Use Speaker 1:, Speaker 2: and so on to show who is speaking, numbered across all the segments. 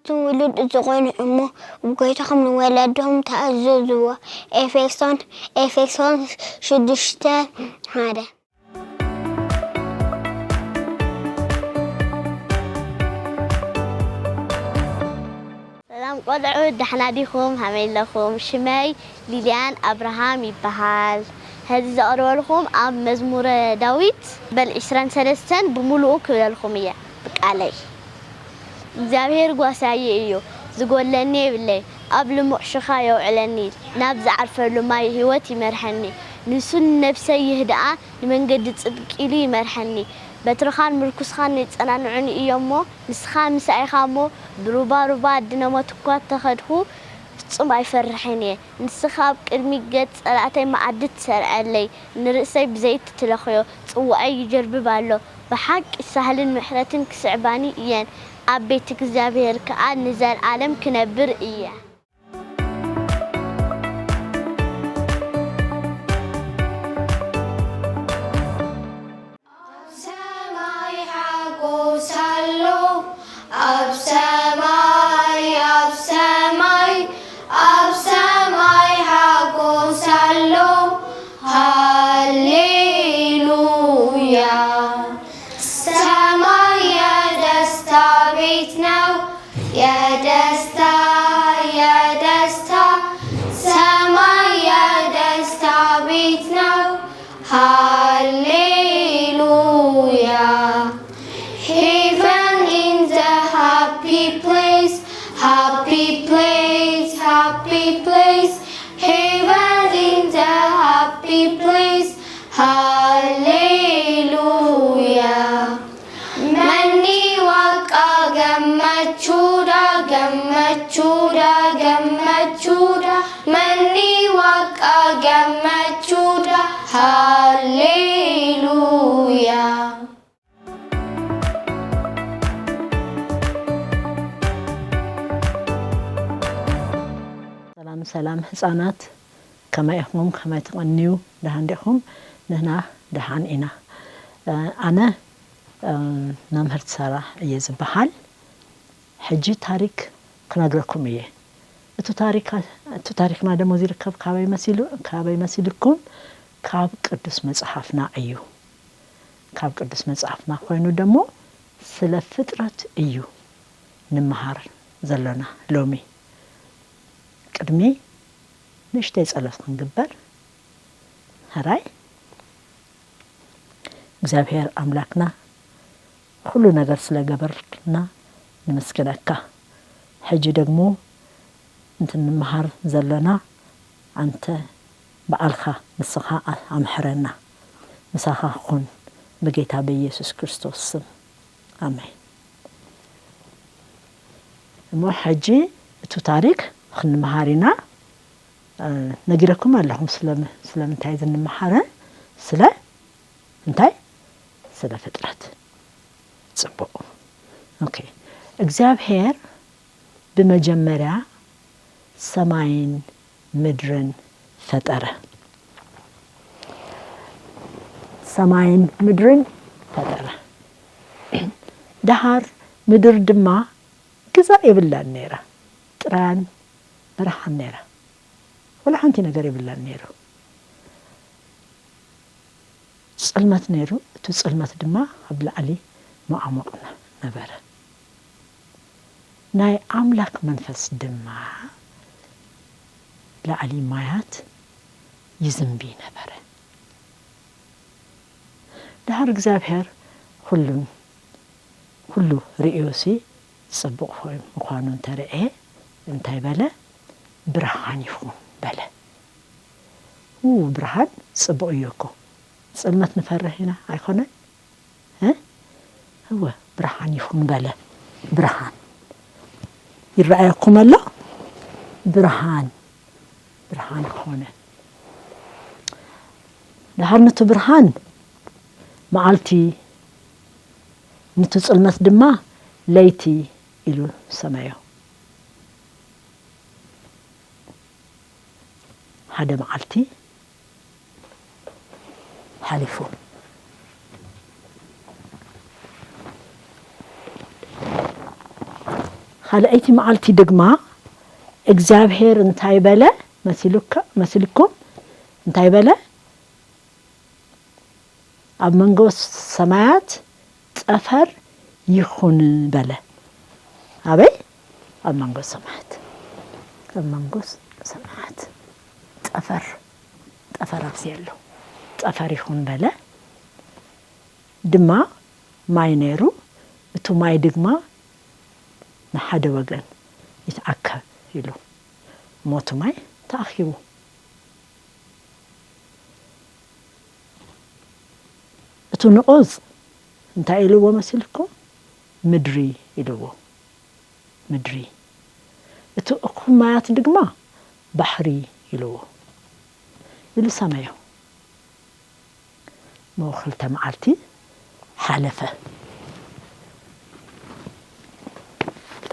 Speaker 1: تولد زغون أمه وقيتهم ولدهم تأززوا إفكسون شدشتان هذا
Speaker 2: سلام قدعوا دحنا ديكم همين لكم شماي ليليان أبراهام يبهال هذا زقروا لكم أب مزمور داويت بل 23 بملؤ كل لكم إياه بك علي زابير قواسايي إيو زقول لني بالله قبل مؤشخا يوعلني نابز عرفه لما يهوتي مرحني نسون نفسي يهدأ لمن قد تصدق إلي مرحني بترخان مركز خان أنا نعني إيامه نسخان مسعي خامو بروبا دينامو تقوات تاخدهو تصبع يفرحني نسخاب كرمي قد سألاتي ما عدت سرع لي نرسي بزيت تلخيو تصوعي يجرب بالو بحق سهل محرة كسعباني إيان أبيتك زابير كأن نزال عالم كنبر إياه
Speaker 3: Up samai hago salo hallelujah samai ya dasta bit now ya dasta samai ya dasta bit now hallelujah heaven in the happy place heaven in the happy place hallelujah mani waka gammachuda mani waka gammachuda hallelujah
Speaker 4: سلام حصانات كما يحكم كما يتقنيو دهاندهم نحنا دهان إنا أنا نمهرت سارة يزبحال حجي تاريخ كنقرأكم إيه أتو تاريخ ما دمو زيركب كابي مسيلكم كاب قدس مصحفنا أيو كاب قدس مصحفنا خوينو دمو سلا فطرة أيو نمهار زلنا لومي قدمي نشتي ጸሎት ክንግበር هراي እግዚአብሔር አምላክና ሁሉ ነገር ስለገበርና ንመስገነካ ሕጂ ደግሞ እንትንመሃር ዘለና አንተ በአልኻ ንስኻ አምሕረና ንስኻ ኩን በጌታ በኢየሱስ ክርስቶስ ስም አሜን እሞ ሕጂ እቱ ታሪክ ክንመሃሪና ነግረኩም አለሁም ስለምንታይ ዝንመሃረ ስለ እንታይ ስለ ፍጥረት ጽቡቅ ኦኬ እግዚአብሔር በመጀመሪያ ሰማይን ምድርን ፈጠረ ሰማይን ምድርን ፈጠረ ዳሃር ምድር ድማ ግዛ ይብላን ነራ ጥራን برحان نيرا ولا حنتي نجاري بالله نيرو صلمت نيرو تصلمت دما قبل علي ما عمقنا نبرة ناي أملاك منفس دما لا علي مايات يزنبي نبرة ده هرق زابهر كله رئيوسي صبق فوي مقانون ترقه انتي بلا برهان يفهم بلا هو برهان صبق يوكو صلمت نفره هنا عيقونا هو برهان يفهم بلا برهان يرأيكم الله برهان يخونه دهار نتو برهان معالتي نتو صلمت دما ليتي إلو سمايو هذا معلتي حلفوا ካልአይቲ መዓልቲ ድማ እግዚአብሔር እንታይ በለ መስልኩም እንታይ በለ ኣብ መንጎ ሰማያት ጠፈር ይኹን በለ አበይ ኣብ መንጎ ሰማያት ጠፈር ኣብዚያሎ ጠፈር ይኹን በለ ድማ ማይ ነይሩ እቱ ማይ ድማ ንሓደ ወገን ይትዓከብ ኢሉ ሞቱ ማይ ተኣኺቡ እቱ ንዑዝ እንታይ ኢልዎ መስልኩም ምድሪ ኢልዎ ምድሪ እቱ እኩብ ማያት ድማ ባሕሪ ኢልዎ ኢሉ ሰማዮ ክልተ መዓልቲ ሓለፈ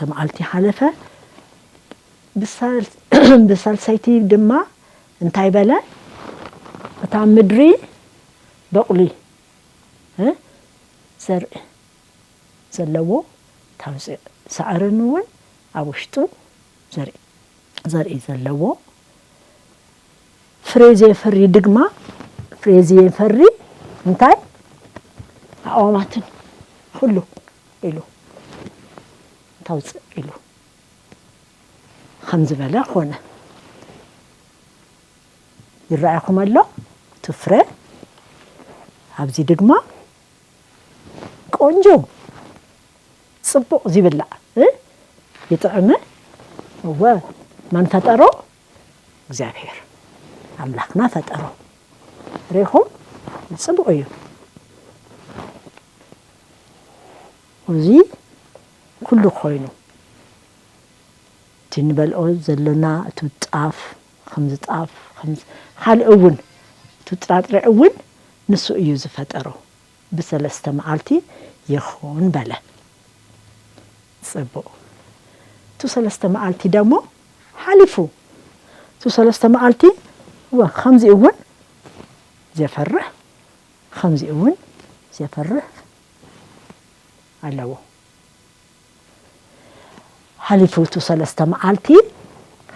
Speaker 4: ተመዓልቲ ሓለፈ ብሳልሰይቲ ድማ እንታይ በለ እታ ምድሪ በቕሊ ዘርኢ ዘለዎ ታውፅእ ሳዕርን እውን ኣብ ውሽጡ ዘርኢ ዘለዎ ፍሬ ዘይፈሪ ድማ ፍሬ ዘይፈሪ እንታይ ኣእዋማትን ኩሉ ኢሉ ታውፅእ ኢሉ ከም ዝበለ ኾነ ይረኣይኩም ኣሎ ትፍረ ኣብዚ ድማ ቆንጆ ጽቡቕ ዝብላዕ ይጥዕመ መን ፈጠሮ እግዚአብሔር ኣምላኽና ፈጠሮ ሪኹም ጽቡቕ እዩ እዚ ኩሉ ኮይኑ ትንበልኦ ዘለና እትጣፍ ከምዝ ጣፍ ካልእ እውን ትጥራጥረ እውን ንሱ እዩ ዝፈጠሮ ብሰለስተ መዓልቲ ይኹን በለ ጽቡቕ ቱ ሰለስተ መዓልቲ ደሞ ሓሊፉ ቱ ሰለስተ መዓልቲ ከምዚ እውን ዘፈርህ ከምዚ እውን ዘፈርህ ኣለዎ ሓሊፉ ቱ ሰለስተ መዓልቲ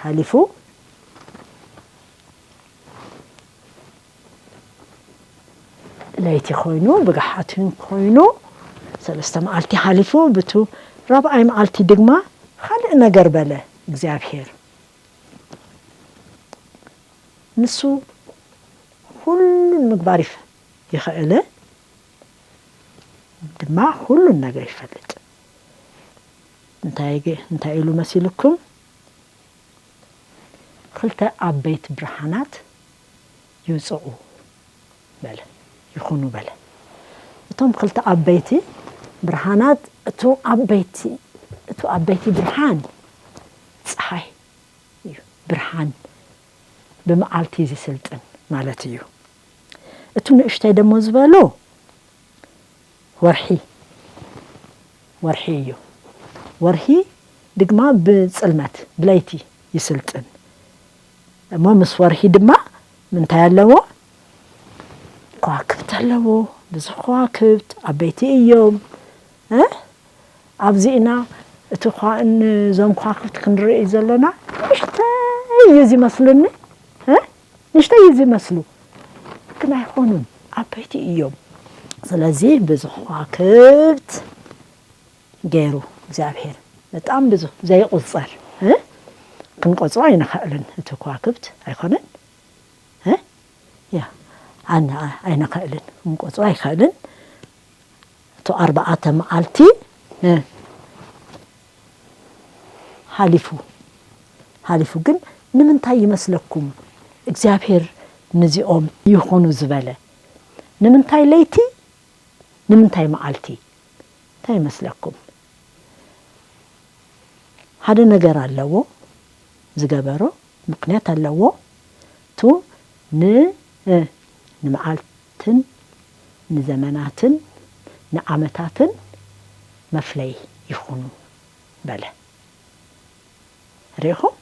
Speaker 4: ሓሊፉ ለይቲ ኮይኑ ብጋሓትን ኮይኑ ሰለስተ መዓልቲ ሓሊፉ ብቱ ራብዓይ መዓልቲ ድማ ካልእ ነገር በለ እግዚአብሔር ንሱ ሁሉን ምግባር ይኽእል ድማ ሁሉን ነገር ይፈልጥ እንታይ ኢሉ መስልኩም ክልተ ዓበይቲ ብርሃናት ይውፅኡ በለ ይኹኑ በለ እቶም ክልተ ዓበይቲ ብርሃናት እቱ ዓበይቲ ብርሃን ፀሓይ እዩ ብርሃን ብመዓልቲ ዝስልጥን ማለት እዩ እቱ ንእሽተይ ደሞ ዝበሎ ወርሒ እዩ ወርሒ ድማ ብጽልመት ብለይቲ ይስልጥን እሞ ምስ ወርሒ ድማ ምንታይ ኣለዎ ከዋክብት ኣለዎ ብዙሕ ከዋክብት ዓበይቲ እዮም ኣብዚእና እቲ ዞም ከዋክብት ክንርኢ ዘለና ንእሽተይ እዩ ዝመስሉኒ ንእሽተይ እዩ ዝመስሉ ግን ኣይኮኑን ዓበይቲ እዮም ስለዚ ብዙሕ ከዋክብት ገይሩ እግዚአብሔር በጣም ብዙ ዘይቁጸር ክንቆጽሮ አይነኽእልን እቲ ከዋክብት ኣይኮነን ኣይነኽእልን ክንቆጽሮ ኣይክእልን እቱ ኣርባዓተ መዓልቲ ሓሊፉ ግን ንምንታይ ይመስለኩም እግዚአብሔር ነዚኦም ይኹኑ ዝበለ ንምንታይ ለይቲ ንምንታይ መዓልቲ እንታይ ይመስለኩም ሓደ ነገር ኣለዎ ዝገበሮ ምክንያት ኣለዎ ቱ ንመዓልትን ንዘመናትን ንዓመታትን መፍለይ ይኹኑ በለ ሪኢኹም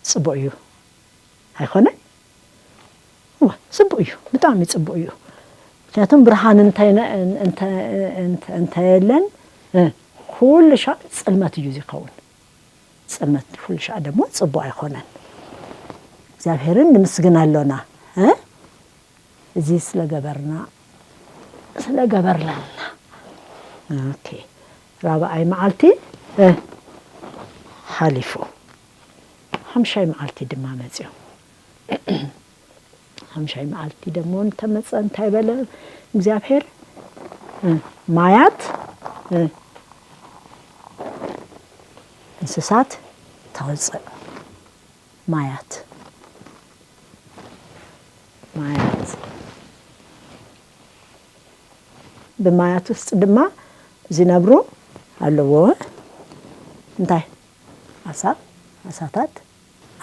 Speaker 4: ጽቡቕ እዩ ኣይኮነን ጽቡቕ እዩ ብጣዕሚ ጽቡቕ እዩ ምክንያቱም ብርሃን እንታይ የለን كل شيء صلمت يجوز يكون صلمت كل شيء دمو صبو يكونن እግዚአብሔርን እንመስግናለና እዚህ ስለገበርና ኦኬ رابعي معلتي حليفو همشاي معلتي دما مزيو همشاي معلتي دمون تمصن تايبل እግዚአብሔር ማያት እንስሳት ታውጽእ ማያት በማያት ውስጥ ድማ ዝነብሩ አለዎ እንታይ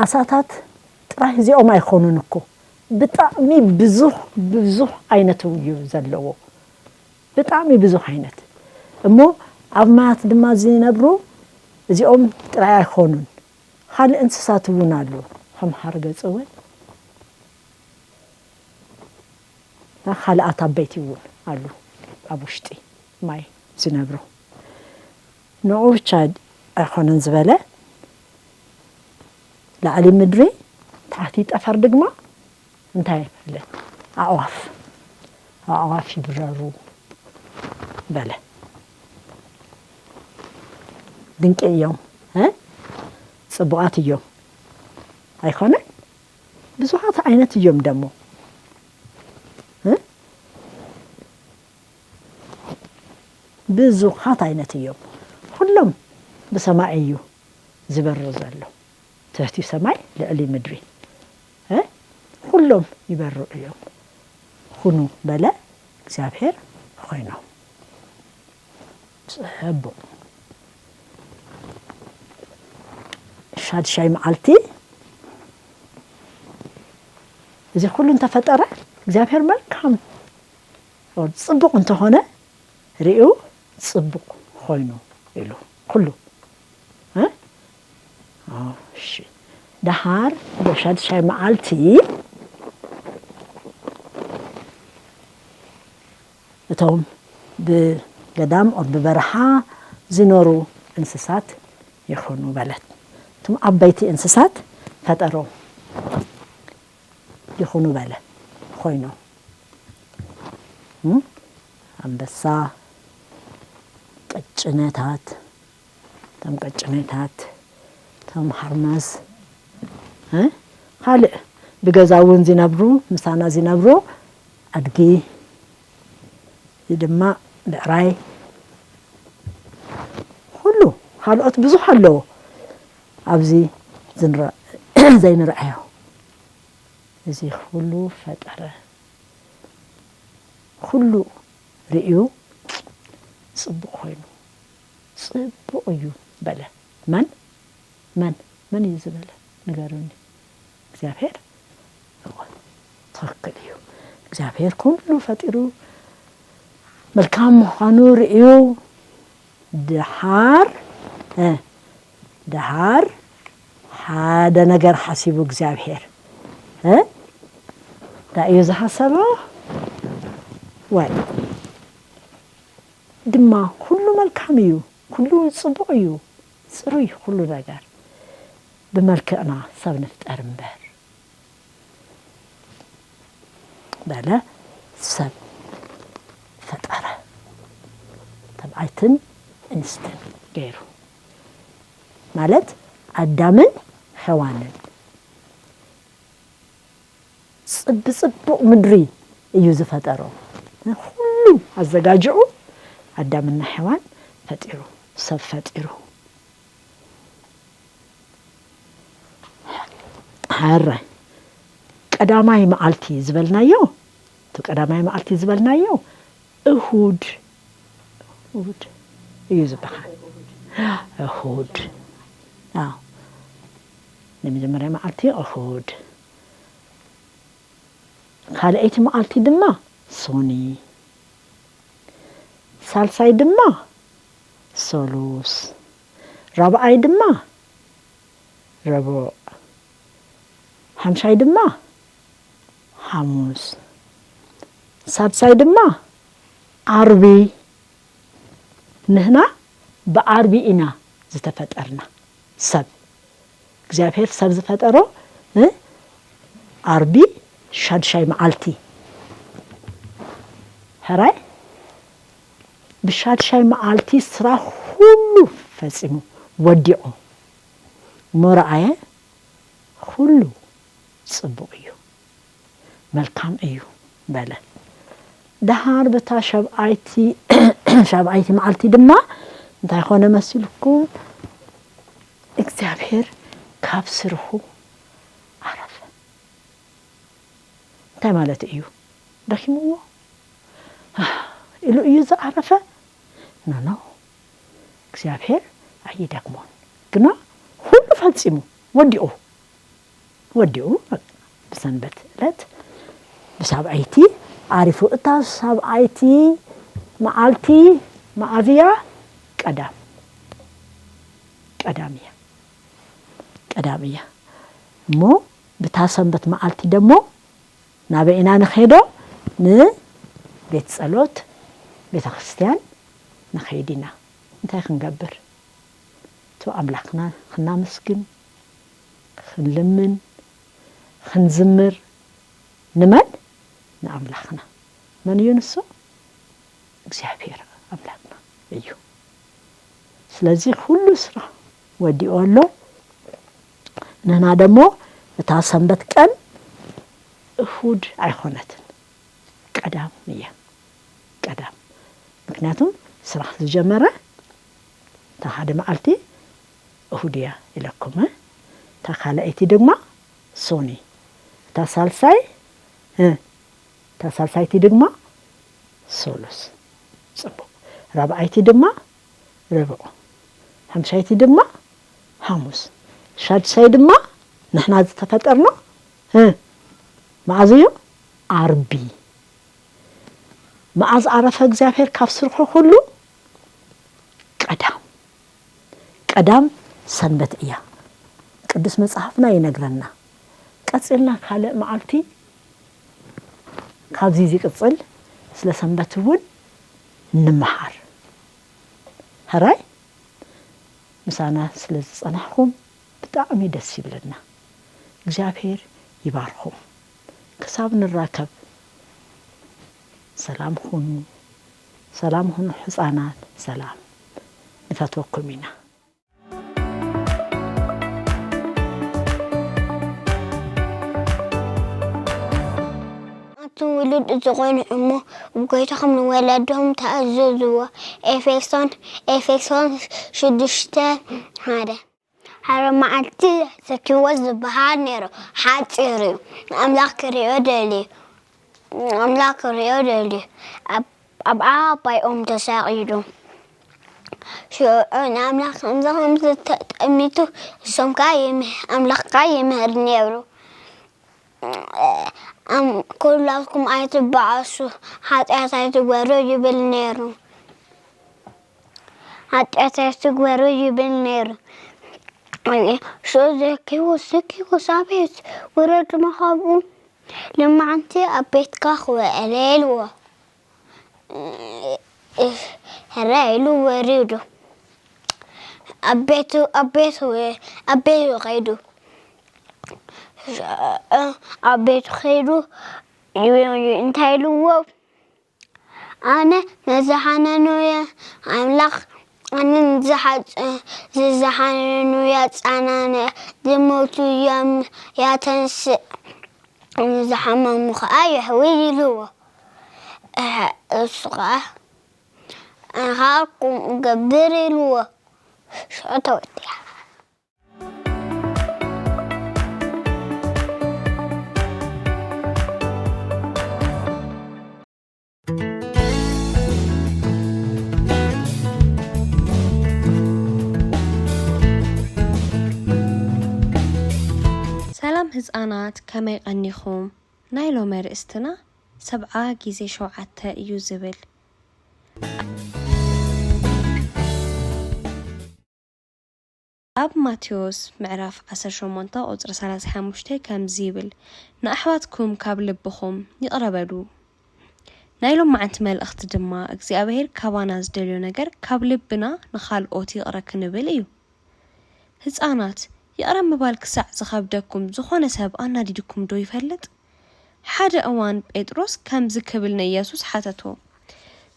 Speaker 4: አሳታት ጥራይ ዚኦም አይኾኑን እኮ በጣም ብዙ አይነት እዩ ዘለዎ በጣም ብዙ አይነት እሞ አብማት ድማ ዝነብሩ ዚኦም ጥራይ አይኾኑን ኻል እንስሳት ውናሉ ከም ሓርገጽወ ኻል አታበይት ይውን አሉ አቡሽጢ ማይ ዝነብሩ نعوش شاد أخونا زبالة لعلي مدري تحتيت أفردق ما انتهي لا أعواف يبرروا بلا دينك اليوم صبغات اليوم أخونا بزوحات عينات اليوم دمو بزوحات عينات اليوم كلهم بسماعيو زبرزالو تحتي سماع لعلي مدري كلهم يبروا اليوم خنو بلا እግዚአብሔር ሆይነው صحبو شاد شاي معلتي إذا كلهم تفترة እግዚአብሔር መልካም ጽቡቅ እንተሆነ ሪኡ ጽቡቅ ሆይነው إلو كله شي دهار بشاد شاي معلتي توم بقدام أو ببرحة زنورو انسسات يخونوا بلد توم عبيتي انسسات فترو يخونوا بلد خوينو أنبسا قጭነታት ተም قጭነታት ተም حرمز خالق بغزاون زينبرو مسانا زينبرو أدقي يدما دراي كله خالقات بزح له أبزي زين رأيه زي كله فترة كله رأيه صبق هينو صبق يو بلا من يزبلا نقاروني እግዚአብሔር ተወከለ ይሁ እግዚአብሔር ሁሉ ፈጥሩ መልካም ሆኖ ርዩ دهار هذا ነገር حسيب እግዚአብሔር دا يزحسبه واي دما كل መልካም እዩ كل ጽቡቅ እዩ ጽሩይ ሁሉ ነገር بملكنا ሰብ نفطر እምበር بلا ሰብ ፈጠረ ተባይትን እንስተን ገይሩ ማለት አዳምን ሔዋንን ጽብጽቡቅ ምድሪ እዩ ዝፈጠረው ሁሉ አዘጋጅኡ አዳምና ሔዋን ፈጢሩ ሰብ ፈጢሩ حرة قداماي معلتي زبلنايو تو قداماي معلتي زبلنايو اهود يزبح اهود نمجمري معلتي اهود خالقيت معلتي دما سوني سالساي دما سولوس رابعاي دما ربو حمشاي دما حموس سادساي دما عربي نهنا بأربعين زتفترنا سب እግዚአብሔር ሰብ ዝፈጠሮ አርቢ ሻድሻይ መዓልቲ هراي بشادشاي معالتي سرا كله فصمو وديعو مرعايه كله صبو ايو ملكام ايو بلا دهار بتا شبعيتي شبعيتي معالتي دما انت يخونه مسلكو እግዚአብሔር ካብስርሁ عرف انت ማለት እዩ ደኪምዎ إلو يوزع عرفة نو እግዚአብሔር አይደግሞን ግና ሁሉ ፈጽሙ ወዲኡ በሰንበት ዕለት በሳብዓይቲ አሪፉ እታ ሳብዓይቲ መዓልቲ ማዕዝያ ቀዳሚያ ሞ በታሰንበት መዓልቲ ደሞ ናበኢና ንኸይዶ ቤት ጸሎት ቤተ ክርስቲያን نخيدنا انت خنقبر تو أملاكنا خنا مسكن خنلمن خنزمر نمن نأملاكنا من ينسو እግዚአብሔር أملاكنا أيو سلازي كل سرا ودي أولو نحنا دمو تاسنبت كان እሁድ አይሆነትን ቀዳም ምክንያቱም ስራ ጀመረ ታሃደ ማልቲ እሁዲያ ይለኩም ታካላይቲ ድማ ሶኒ ታሳልሳይቲ ድማ ሶሎስ ጽቡ ራባይቲ ድማ ረብዑ ሐምሳይቲ ድማ ሐሙስ ሻድሳይ ድማ نحنا ተፈጠርና معزيو عربي معز عرفة እግዚአብሔር ካብስርሑ ሁሉ ቀዳም ሰንበት እያ ቅዱስ መጽሐፍና ይነግረና ቀጽልና ካለ ማዓልቲ ካብዚ ዝቅጽል ስለ ሰንበት ውን ንመሃር هراي ምሳና ስለ ጸናሕኩም በጣም ደስ ይብለና እግዚአብሔር ይባርኩም كساب نراكب سلام خونو حصانات سلام نفتوكم منا
Speaker 1: ولد زغين أمه وقيتهم من ولدهم تأززوا إفكسون شدشتان هذا معلتي سكوز بهانيرو حاتيرو أملاك ريودلي أبعا باي تساعدو شو أنا أملاك أمزهم تأميتو سم قايم أملاك قايم هرنيرو كلكم آيت بعصو حتى أتايتو بالنيرو شو ذكي وصابيت ورد محابون لما أنت أبيت كاخوة أليلو هرايلو وريدو أبيتو غيدو أبيتو خيدو ينتهيلو أنا نزحنا نويا أملاك أنا زحانو ياتسانانا دموتو يا تنسي زحما مخايا حويلي لو الصغا هاكم قبري لو شو توتي
Speaker 5: سلام هزانات كما يغنيخوم نايلو مرئستنا 7 جيزي شوعته يوزبل أب ماتيوس معرف 18 قطر 35 كم زيبل نأحواتكم كاب لبخم يقربلو ናይሎም ማዓንቲ መልእኽቲ ድማ እግዚአብሔር ካባና ዝደልዮ ነገር ካብ ልብና ንኻልኦት ይቕረ ክንብል እዩ። ህፃናት ይቕረ ምባል ክሳዕ ዝኸብደኩም ዝኾነ ሰብ ኣናዲድኩም ዶ ይፈልጥ? ሓደ እዋን ጴጥሮስ ከምዚ ክብል ንኢየሱስ ሓተቶ፣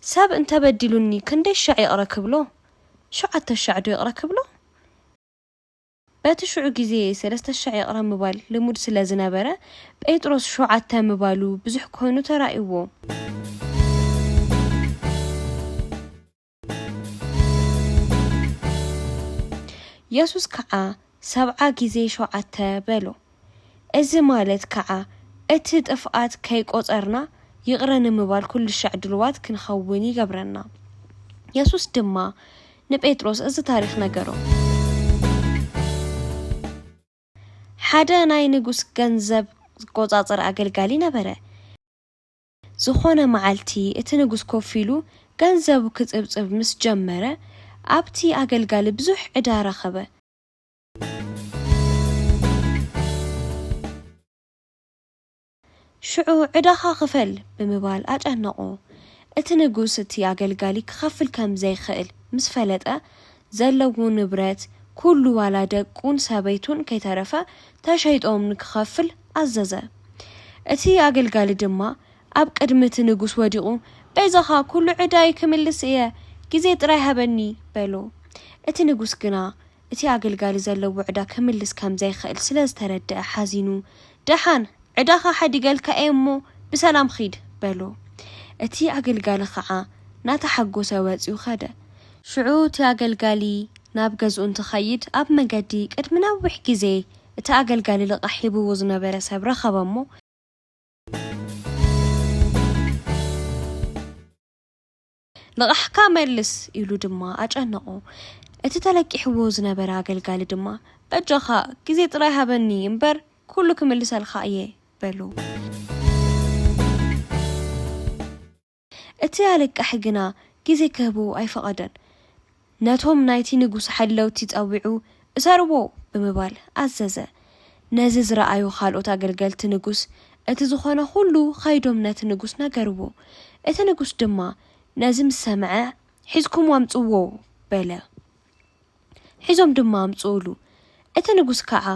Speaker 5: ሰብ እንተበዲሉኒ ክንደይ ሻዕ ይቕረ ክብሎ? 7 ሻዕ ዶ ይቕረ ክብሎ? በቲ ሽዑ ጊዜ 3 ሻዕ ይቕረ ምባል ልሙድ ስለ ዝነበረ ጴጥሮስ 7 ምባሉ ብዙሕ ኮይኑ ተራእይዎ። ኢየሱስ ከዓ 70 ጊዜ 7 በሎ። እዚ ማለት ከዓ እቲ ጥፍኣት ከይቆፀርና ይቕረ ንምባል ኩሉ ሻዕ ድልዋት ክንኸውን ይገብረና። ኢየሱስ ድማ ንጴጥሮስ እዚ ታሪክ ነገሮ። ሓደ ናይ ንጉስ ገንዘብ ዝቆፃፀር አገልጋሊ ነበረ። ዝኾነ መዓልቲ እቲ ንጉስ ኮፍ ኢሉ ገንዘቡ ክፅብፅብ ምስ ጀመረ ኣብቲ አገልጋሊ ብዙሕ ዕዳ ረኸበ። ሽዑ ዕዳኻ ክፈል ብምባል አጨነቆ። እቲ ንጉስ እቲ አገልጋሊ ክኸፍል ከም ዘይኽእል ምስ ፈለጠ ዘለዎ ንብረት ኩሉ ዋላ ደቁን ሰበይቱን ከይተረፈ ተሸይጦም ንክኸፍል አዘዘ። እቲ አገልጋሊ ድማ ኣብ ቅድሚ እቲ ንጉስ ወዲቑ በዛኻ ኩሉ ዕዳይ ክምልስ እየ ጊዜ ጥራይ ሃበኒ በሎ። እቲ ንጉስ ግና እቲ አገልጋሊ ዘለዎ ዕዳ ክምልስ ከም ዘይኽእል ስለ ዝተረድአ ሓዚኑ ደሓን ዕዳኻ ሓዲገልካ እሞ ብሰላም ኺድ በሎ። እቲ አገልጋሊ ከዓ ናተሓጎሰ ወፂኡ ኸደ። ሽዑ እቲ አገልጋሊ ናብ ገዝኡ እንትኸይድ ኣብ መንገዲ ቅድሚ ነዊሕ ጊዜ እቲ አገልጋሊ ልቓሕ ሂብዎ ዝነበረ ሰብ ረኸበሞ። ልቓሕካ መልስ ኢሉ ድማ አጨነቆ። እቲ ተለቂሕዎ ዝነበረ አገልጋሊ ድማ በጃኻ ጊዜ ጥራይ ሃበኒ እምበር ኩሉ ክምልሰልካ እየ በሎ። እቲ አለቃሕ ግና ጊዜ ክህቡ ኣይፈቐደን። ነቶም ናይቲ ንጉስ ሓለውቲ ፀዊዑ እሰርዎ ብምባል አዘዘ። ነዚ ዝረአዩ ካልኦት አገልገልቲ ንጉስ እቲ ዝኾነ ሁሉ ኸይዶም ነቲ ንጉስ ነገርዎ። እቲ ንጉስ ድማ ነዚ ምስ ሰምዐ ሒዝኩም ኣምፅዎ በለ። ሒዞም ድማ ኣምፅኡሉ። እቲ ንጉስ ከዓ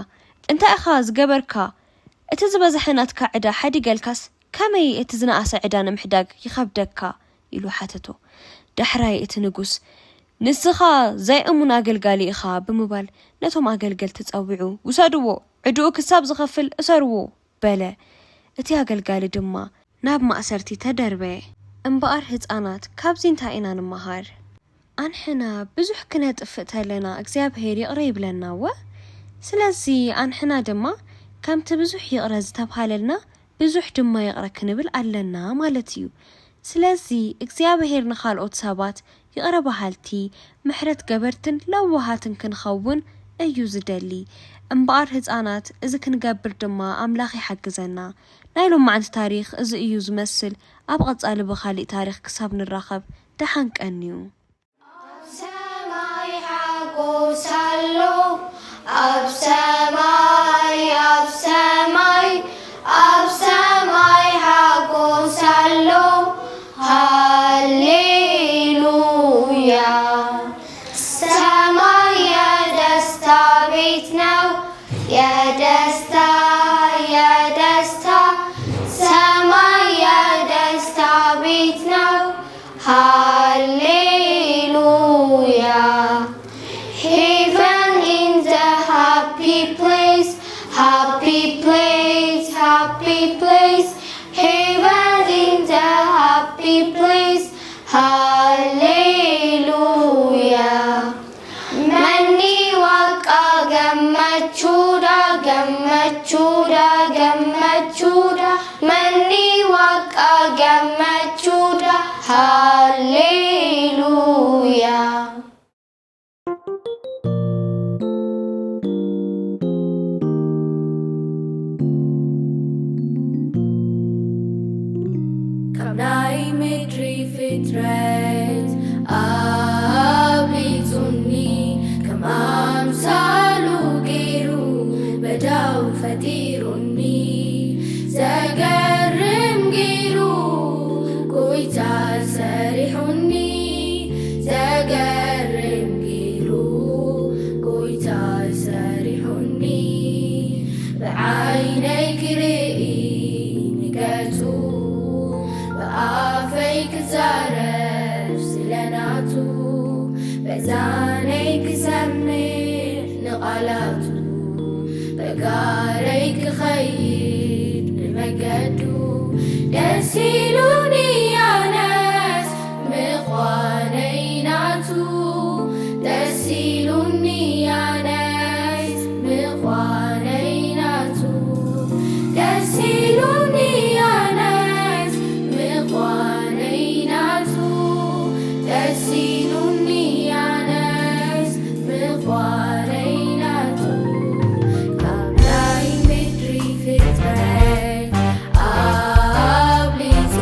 Speaker 5: እንታይ ኢኻ ዝገበርካ? እቲ ዝበዝሐ ናትካ ዕዳ ሓዲገልካስ ከመይ እቲ ዝነኣሰ ዕዳ ንምሕዳግ ይኸብደካ ኢሉ ሓተቶ። ዳሕራይ እቲ ንጉስ ንስኻ ዘይእሙን አገልጋሊ ኢኻ ብምባል ነቶም አገልገልቲ ፀዊዑ ውሰድዎ ዕድኡ ክሳብ ዝኸፍል እሰርዎ በለ። እቲ አገልጋሊ ድማ ናብ ማእሰርቲ ተደርበየ። እምበኣር ህፃናት ካብዚ እንታይ ኢና ንመሃር? አንሕና ብዙሕ ክነጥፍእ ተለና እግዚአብሔር ይቕረ ይብለና ወ። ስለዚ አንሕና ድማ ከምቲ ብዙሕ ይቕረ ዝተብሃለልና ብዙሕ ድማ ይቕረ ክንብል ኣለና ማለት እዩ። ስለዚ እግዚአብሔር ንኻልኦት ሰባት ይቕረ በሃልቲ ምሕረት ገበርትን ለዋሃትን ክንኸውን እዩ ዝደሊ። እምበኣር ህፃናት እዚ ክንገብር ድማ ኣምላኽ ይሓግዘና። ናይ ሎም መዓልቲ ታሪክ እዚ እዩ ዝመስል። ኣብ ቀጻሊ ብኻሊእ ታሪክ ክሳብ ንራኸብ ደሓን ቀንዩ።
Speaker 3: ሰማይ ሓጎስ ኣሎ ኣብ ሰማይ ኣብ ሰማይ ኣብ ሰማይ ሓጎስ ኣሎ ሃሌሉያ። ሰማይ የደስታ ቤት ነው የደስታ የደስታ ሰማይ የደስታ ቤት ነው ሃሌሉያ። Heaven is a happy place, happy place, happy place. Heaven is a happy place, hallelujah. Mani waka gammachuda, gammachuda, gammachuda. Mani waka gammachuda, hallelujah.
Speaker 6: Kamnai mitri fitret ablizuni kamam salu giru bedau fatiruni zagarem giru koi مزانيك سمر نقالاته بقاريك خير لمجدو دسيلوني يا ناس مخوانيناتو دسيلوني يا ناس مخوانيناتو دسيلوني يا ناس مخوانيناتو دسيلوني يا ناس مخوانيناتو كابلاي مدري فترة أبليس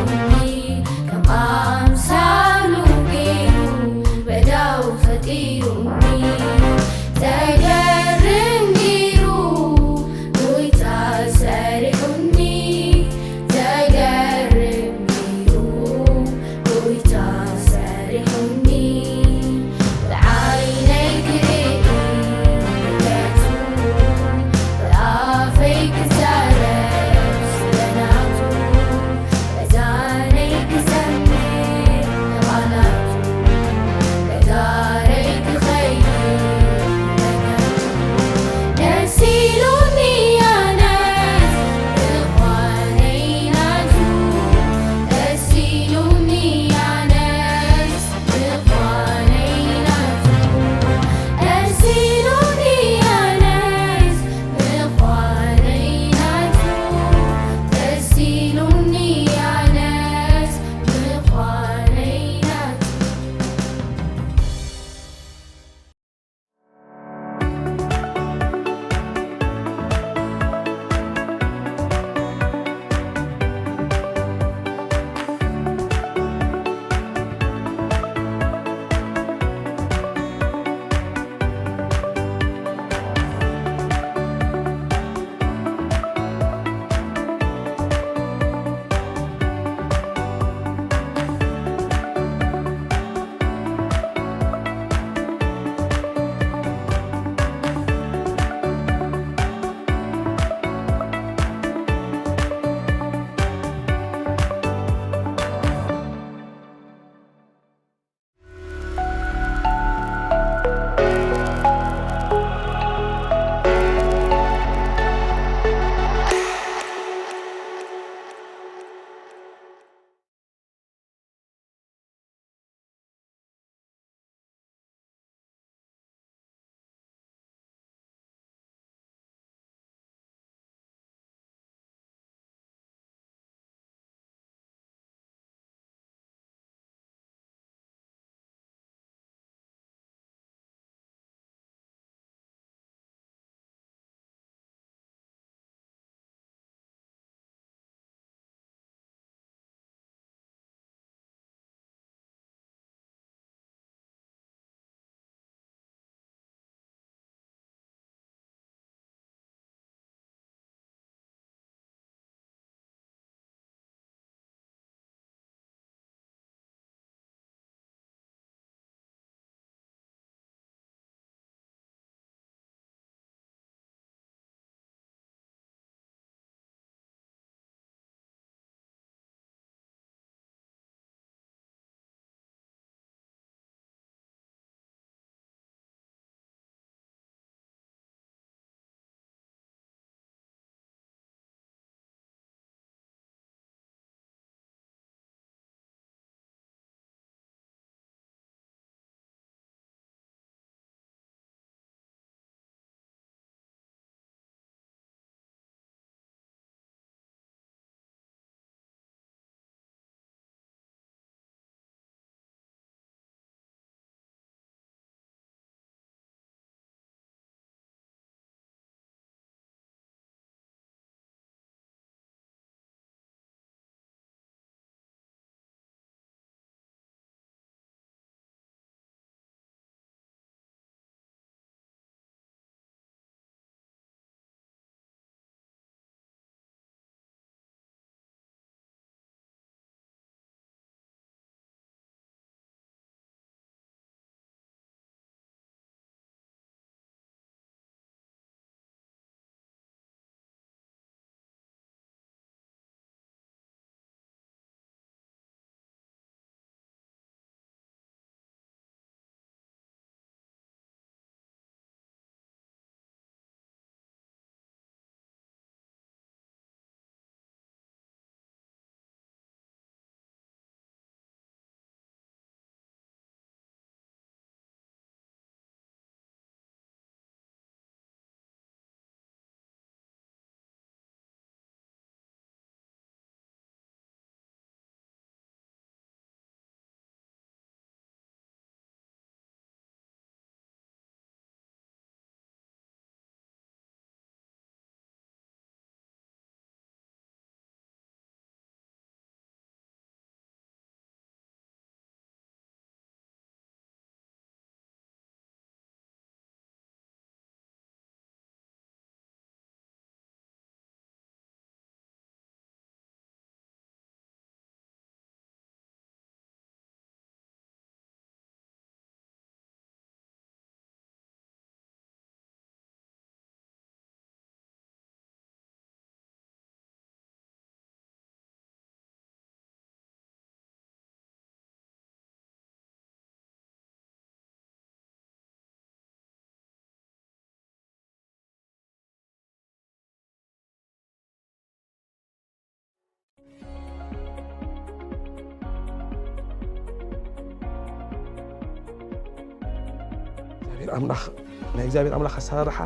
Speaker 7: እግዚአብሔር አምላኽ አሰራርሓ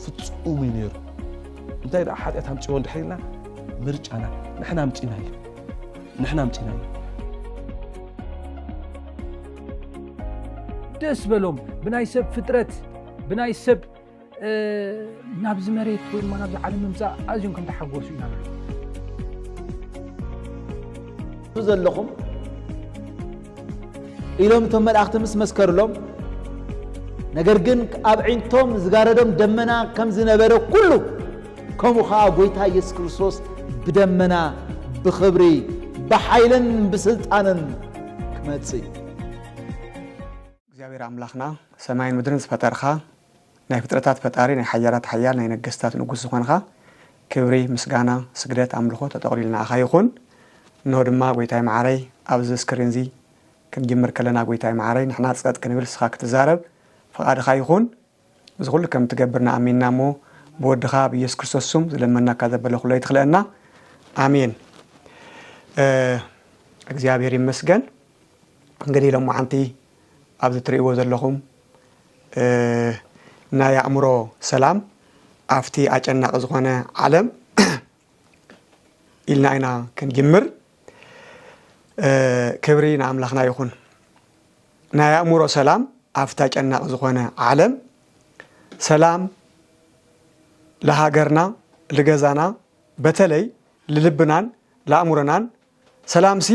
Speaker 7: ፍጹም ይነሩ እንታይ ዳ ሓጢአት አምጪዎ እንድሕሪና ምርጫና ንሕና አምጪናዮ
Speaker 8: ደስ በሎም ብናይ ሰብ ፍጥረት ብናይ ሰብ ናብዚ መሬት ወይ ናብዚ ዓለም ምምፃእ ኣዝዮም ከም ተሓጎሱ ኢና
Speaker 9: ዘለኹም ኢሎም ቶም መላእኽቲ ምስ መስከሩሎም ነገር ግን ኣብ ዒንቶም ዝጋረዶም ደመና ከም ዝነበረ ኩሉ ከምኡ ከዓ ጎይታ ኢየሱስ ክርስቶስ ብደመና ብኽብሪ ብሓይልን ብስልጣንን ክመጽእ
Speaker 10: እግዚአብሔር አምላኽና ሰማይን ምድርን ዝፈጠርኻ ናይ ፍጥረታት ፈጣሪ ናይ ሓያላት ሓያል ናይ ነገስታት ንጉስ ዝኾንኻ ክብሪ ምስጋና ስግደት ኣምልኾ ተጠቕሊልና ኣኻ ይኹን እንሆ ድማ ጎይታይ መዓረይ ኣብዚ ስክሪን እዚ ክንጅምር ከለና ጎይታይ መዓረይ ንሕና ፀጥ ክንብል ስኻ ክትዛረብ ፈቃድኻ ይኹን እዚ ኩሉ ከም ትገብርና ኣሚንና እሞ ብወድኻ ብኢየሱስ ክርስቶስ ስም ዝለመናካ ዘበለ ኩሉ ይትኽለአና ኣሜን እግዚአብሔር ይመስገን እንግዲህ ለማዓንቲ ኣብዚ ትሪእዎ ዘለኹም ናይ ኣእምሮ ሰላም ኣፍቲ ኣጨናቂ ዝኾነ ዓለም ኢልና ኢና ክንጅምር ክብሪ ንኣምላኽና ይኹን ናይ ኣእምሮ ሰላም ኣፍቲ ኣጨናቂ ዝኾነ ዓለም ሰላም ለሃገርና ለገዛና በተለይ ለልብናን ለአእምሮናን ሰላምሲ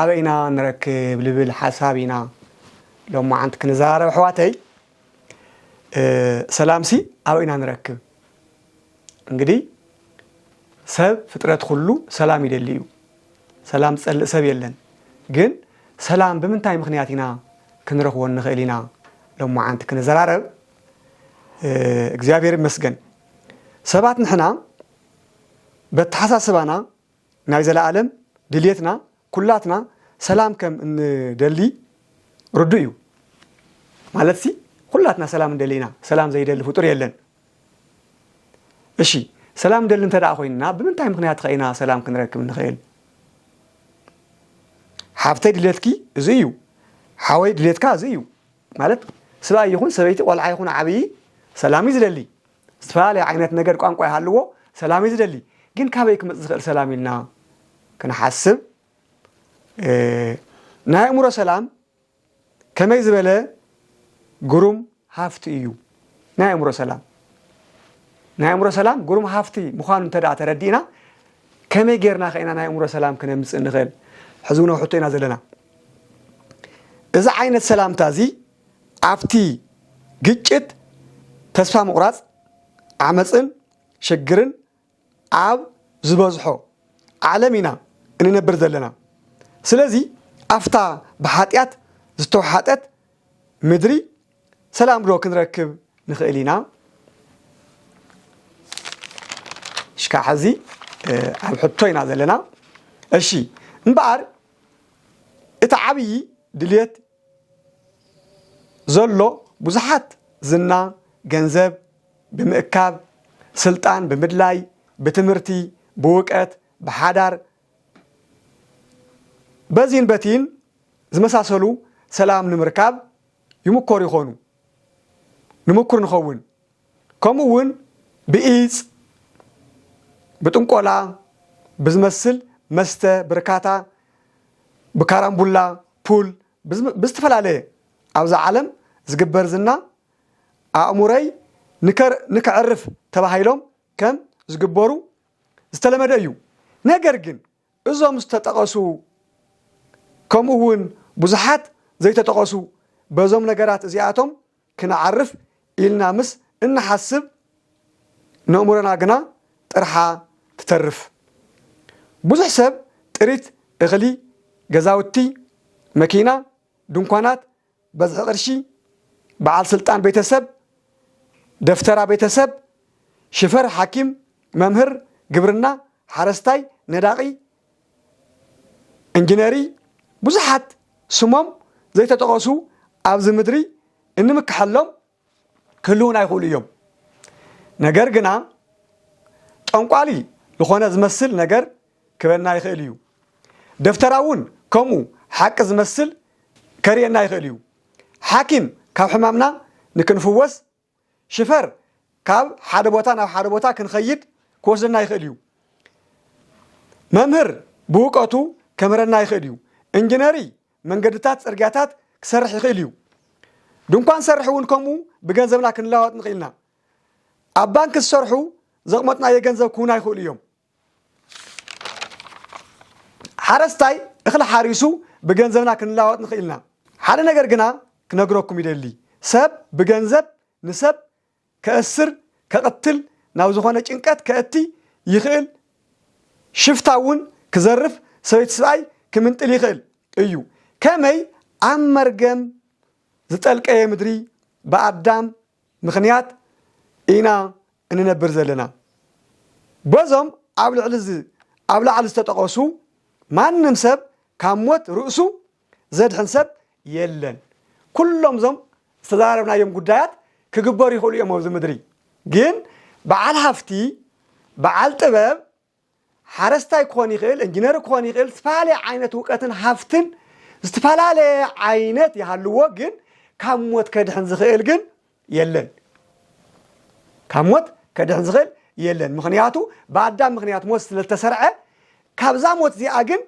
Speaker 10: ኣበይና ንረክብ ልብል ሓሳብ ኢና ሎማ ዓንት ክንዛረብ ሕዋተይ ሰላምሲ ኣበይና ንረክብ እንግዲህ ሰብ ፍጥረት ሁሉ ሰላም ይደልዩ ሰላም ጸልእ ሰብ የለን ግን ሰላም በምንታይ ምክንያት ኢና ክንረክቦ ንኽእል ኢና ሎማ ዓንት ክንዘራረብ እግዚአብሔር ይመስገን ሰባት ንሕና በተሓሳስባና ናይ ዘለዓለም ድልየትና ኩላትና ሰላም ከም እንደሊ ርዱ እዩ ማለት ሲ ኩላትና ሰላም እንደሊና ሰላም ዘይደሊ ፍጡር የለን እሺ ሰላም እንደሊ እንተዳ ኮይንና ብምንታይ ምክንያት ኸይና ሰላም ክንረክብ ንኽእል ሓፍተይ ድልየትኪ እዚ እዩ ሓወይ ድልየትካ እዚ እዩ ማለት ሰብኣይ ይኹን ሰበይቲ ቆልዓ ይኹን ዓብይ ሰላም ይዝደሊ ዝተፈላለዩ ዓይነት ነገር ቋንቋ ይሃልዎ ሰላም ይዝደሊ ግን ካበይ ክመጽእ ዝኽእል ሰላም ኢልና ክንሓስብ ናይ ኣእምሮ ሰላም ከመይ ዝበለ ግሩም ሃፍቲ እዩ ናይ ኣእምሮ ሰላም ግሩም ሃፍቲ ምዃኑ እንተዳ ተረዲእና ከመይ ጌርና ኸኢና ናይ ኣእምሮ ሰላም ክነምጽእ ንኽእል ሕዚ እውን ሕቶ ኢና ዘለና እዚ ዓይነት ሰላምታ እዚ ኣብቲ ግጭት ተስፋ ምቁራጽ ዓመፅን ሽግርን ኣብ ዝበዝሖ ዓለም ኢና እንነብር ዘለና ስለዚ ኣፍታ ብሓጢአት ዝተወሓጠት ምድሪ ሰላም ዶ ክንረክብ ንኽእል ኢና ሽካዕ ሕዚ ኣብ ሕቶ ኢና ዘለና እሺ እምበኣር እቲ ዓብይ ድልየት ዘሎ ብዙሓት ዝና ገንዘብ ብምእካብ ስልጣን ብምድላይ ብትምህርቲ ብውቀት ብሓዳር በዚህን በቲን ዝመሳሰሉ ሰላም ንምርካብ ይምኮሩ ይኾኑ ንምኩር ንኸውን ከምኡ እውን ብኢፅ ብጥንቆላ ብዝመስል መስተ ብርካታ ብካራምቡላ ፑል ብዝተፈላለየ ኣብዛ ዓለም ዝግበር ዝና ኣእሙረይ ንክዕርፍ ተባሂሎም ከም ዝግበሩ ዝተለመደ እዩ ነገር ግን እዞም ዝተጠቐሱ ከምኡ እውን ብዙሓት ዘይተጠቐሱ በዞም ነገራት እዚኣቶም ክንዓርፍ ኢልና ምስ እንሓስብ ነእምሮና ግና ጥርሓ ትተርፍ ብዙሕ ሰብ ጥሪት እኽሊ ገዛውቲ መኪና ድንኳናት በዝሒ ቅርሺ በዓል ስልጣን ቤተሰብ ደፍተራ ቤተሰብ ሽፈር ሓኪም መምህር ግብርና ሓረስታይ ነዳቂ ኢንጂነሪ ብዙሓት ስሞም ዘይተጠቐሱ ኣብዚ ምድሪ እንምክሐሎም ክህልውን ኣይኽእሉ እዮም ነገር ግና ጠንቋሊ ዝኾነ ዝመስል ነገር ክበና ይኽእል እዩ ደፍተራ እውን ከምኡ ሓቂ ዝመስል ከርየና ይኽእል እዩ ሓኪም ካብ ሕማምና ንክንፍወስ ሽፈር ካብ ሓደ ቦታ ናብ ሓደ ቦታ ክንኸይድ ክወስደና ይኽእል እዩ መምህር ብውቀቱ ከመረና ይኽእል እዩ ኢንጂነሪ መንገድታት ጽርግያታት ክሰርሕ ይኽእል እዩ ድንኳን ሰርሕ እውን ከምኡ ብገንዘብና ክንለዋወጥ ንኽእልና ኣብ ባንክ ዝሰርሑ ዘቕመጥና የገንዘብ ክውና ይኽእሉ እዮም ሓረስታይ እኽሊ ሓሪሱ ብገንዘብና ክንለዋወጥ ንኽእልና ሓደ ነገር ግና ክነግረኩም ይደሊ ሰብ ብገንዘብ ንሰብ ከእስር ከቐትል ናብ ዝኾነ ጭንቀት ከእቲ ይኽእል ሽፍታውን ክዘርፍ ሰበይቲ ሰብኣይ ክምንጥል ይኽእል እዩ ከመይ ኣብ መርገም ዝጠልቀየ ምድሪ ብኣዳም ምኽንያት ኢና እንነብር ዘለና በዞም ኣብ ላዕሊ ዝተጠቐሱ ማንም ሰብ ካብ ሞት ርእሱ ዘድሕን ሰብ የለን ኩሎም ዞም ዝተዛረብናዮም ጉዳያት ክግበሩ ይኽእሉ እዮም ኣብዚ ምድሪ ግን በዓል ሃፍቲ በዓል ጥበብ ሓረስታይ ክኾን ይኽእል ኢንጂነር ክኾን ይኽእል ዝተፈላለየ ዓይነት እውቀትን ሃፍትን ዝተፈላለየ ዓይነት ይሃልዎ ግን ካብ ሞት ከድሕን ዝኽእል ግን የለን ካብ ሞት ከድሕን ዝኽእል የለን ምኽንያቱ ብኣዳም ምኽንያት ሞት ስለተሰርዐ ካብዛ ሞት እዚኣ ግን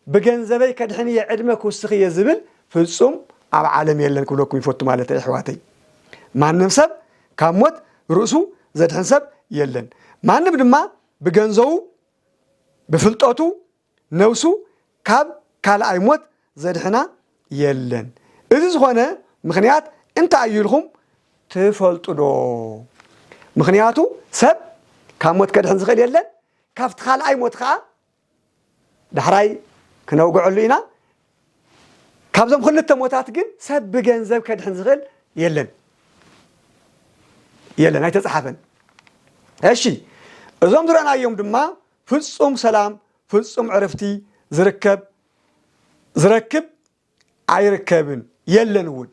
Speaker 10: ብገንዘበይ ከድሕን እየ ዕድመ ክውስኽ እየ ዝብል ፍጹም ኣብ ዓለም የለን ክብለኩም ይፈቱ ማለት እዩ ኣሕዋተይ ማንም ሰብ ካብ ሞት ርእሱ ዘድሕን ሰብ የለን ማንም ድማ ብገንዘቡ ብፍልጠቱ ነብሱ ካብ ካልኣይ ሞት ዘድሕና የለን እዚ ዝኾነ ምኽንያት እንታይ እዩ ኢልኩም ትፈልጡ ዶ ምኽንያቱ ሰብ ካብ ሞት ከድሕን ዝኽእል የለን ካብቲ ካልኣይ ሞት ከዓ ዳሕራይ ክነውግዐሉ ኢና ካብዞም ክልተ ሞታት ግን ሰብ ብገንዘብ ከድሕን ዝኽእል የለን ኣይተጻሓፈን እሺ እዞም ዝረአናዮም ድማ ፍጹም ሰላም ፍጹም ዕረፍቲ ዝረክብ ኣይርከብን የለን እውን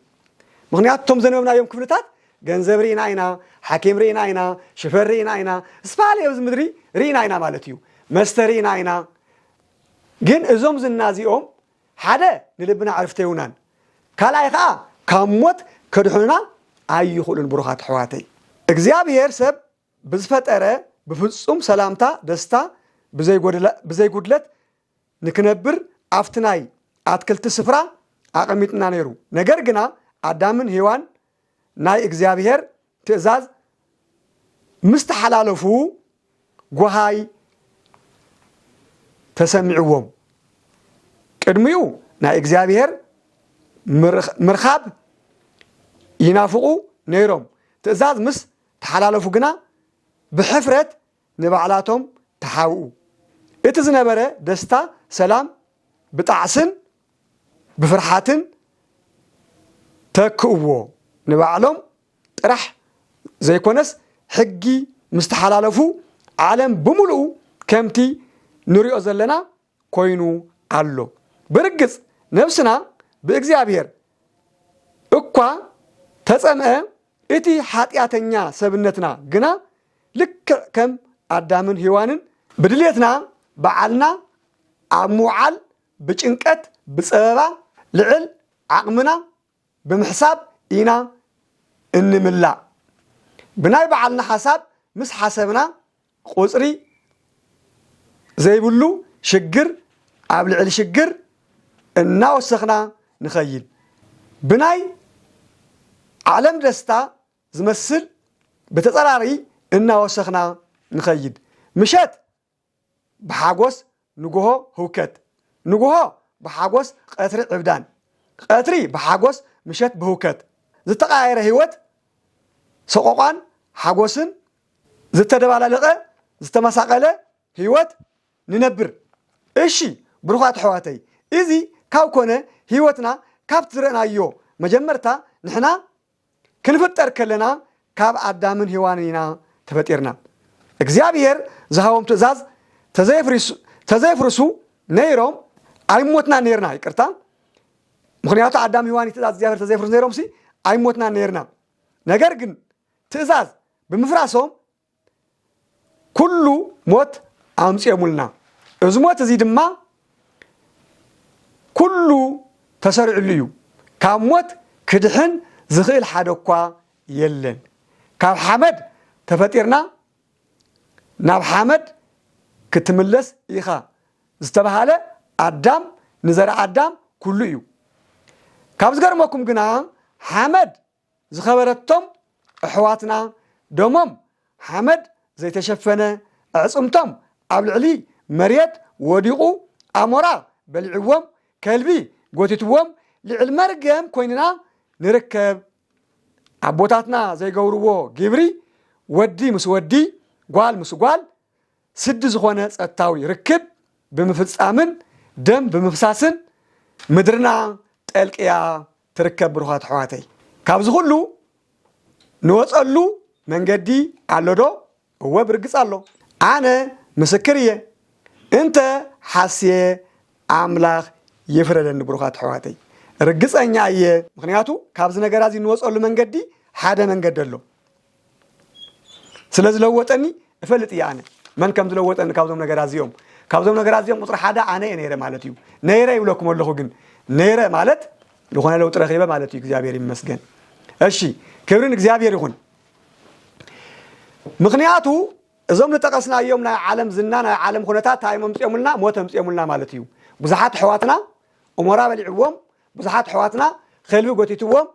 Speaker 10: ምክንያቱ እቶም ዘነበብናዮም ክፍልታት ገንዘብ ርኢና ኢና ሓኪም ርኢና ኢና ሽፈር ርኢና ኢና ዝተፈላለዩ ኣብዚ ምድሪ ርኢና ኢና ማለት እዩ መስተ ርኢና ኢና ግን እዞም ዝናዚኦም ሓደ ንልብና ዕረፍቲ የውናን ካልኣይ ከዓ ካብ ሞት ከድሕኑና ኣይኽእሉን ብሩኻት ኣሕዋተይ እግዚአብሔር ሰብ ብዝፈጠረ ብፍጹም ሰላምታ ደስታ ብዘይጉድለት ንክነብር ኣብቲ ናይ ኣትክልቲ ስፍራ ኣቐሚጥና ነይሩ ነገር ግና ኣዳምን ሔዋን ናይ እግዚአብሔር ትእዛዝ ምስ ተሓላለፉ ጎሃይ ተሰሚዕዎም ቅድሚኡ ናይ እግዚአብሔር ምርኻብ ይናፍቁ ነይሮም ትእዛዝ ምስ ተሓላለፉ ግና ብሕፍረት ንባዕላቶም ተሓውኡ እቲ ዝነበረ ደስታ ሰላም ብጣዕስን ብፍርሓትን ተክእዎ ንባዕሎም ጥራሕ ዘይኮነስ ሕጊ ምስ ተሓላለፉ ዓለም ብምሉኡ ከምቲ ንሪኦ ዘለና ኮይኑ ኣሎ ብርግጽ ነፍስና ብእግዚአብሔር እኳ ተጸምአ እቲ ሓጢአተኛ ሰብነትና ግና ልክዕ ከም ኣዳምን ሔዋንን ብድልየትና በዓልና ኣብ ምውዓል ብጭንቀት ብፀበባ ልዕል ዓቕምና ብምሕሳብ ኢና እንምላእ ብናይ በዓልና ሓሳብ ምስ ሓሰብና ቁፅሪ ዘይብሉ ሽግር ኣብ ልዕሊ ሽግር እናወሰኽና ንኸይድ ብናይ ዓለም ደስታ ዝመስል ብተጸራሪ እናወሰኽና ንኸይድ ምሸት ብሓጎስ ንግሆ ህውከት ንግሆ ብሓጎስ ቀትሪ ዕብዳን ቀትሪ ብሓጎስ ምሸት ብህውከት ዝተቃየረ ህይወት ሰቆቋን ሓጎስን ዝተደባላለቀ ዝተመሳቀለ ህይወት ንነብር እሺ ብሩኻት ኣሕዋተይ እዚ ካብ ኮነ ህይወትና ካብ ትረአናዮ መጀመርታ ንሕና ክንፍጠር ከለና ካብ ኣዳምን ሔዋንን ኢና ተፈጢርና እግዚአብሔር ዝሃቦም ትእዛዝ ተዘይፍርሱ ነይሮም ኣይሞትና ነርና ይቅርታ ምክንያቱ ኣዳም ሔዋን ትእዛዝ እግዚአብሔር ተዘይፍርሱ ነይሮም ሲ ኣይሞትና ነርና ነገር ግን ትእዛዝ ብምፍራሶም ኩሉ ሞት ኣምጽዮሙልና እዚ ሞት እዚ ድማ ኩሉ ተሰሪዕሉ እዩ ካብ ሞት ክድሕን ዝኽእል ሓደ እኳ يلن كاب حمد تفتيرنا ناب حمد كتملس إخا استبهاله أدم نزرع أدم كله يو كاب زغر ماكم جنا حمد زخبرتهم أحواتنا دومم حمد زي تشفنا عصمتم قبل علي مريت وديقو أمورا بالعوام كلبي قوتتوام لعلمرقم كويننا نركب عبوتاتنا زي قورو جبري ودي مسودي قوال مسقوال سد زخونة التاوي ركب بمفلس آمن دم بمفساسن مدرنا تقلق يا تركب بروحات حواتي كابزغلو نوصلو من قدي على هو برقص الله أنا مسكرية أنت حاسية عملاق يفرد بروحات حواتي رقص أني أيه مخنياتو كابزنا جرازي نوصلو من قدي حدا من قدلو سلز لوتني فلت يعني من كم دلوت أن كابزنا جرازيهم كابزنا جرازيهم مطرح حدا أنا نيرة مالتيو نيرة يقولكم الله خجن نيرة مالت لو خنا لو ترخيبه مالتيو إجابير مسجن أشي كبرين إجابير يخون مخنياتو زمن تقصنا يومنا عالم زنانا عالم خناتات هاي ممسيوملنا موتهم ممسيوملنا مالتيو بزحات حواتنا ومرا بالعوام بزحات حواتنا خلوي قوتيتوهم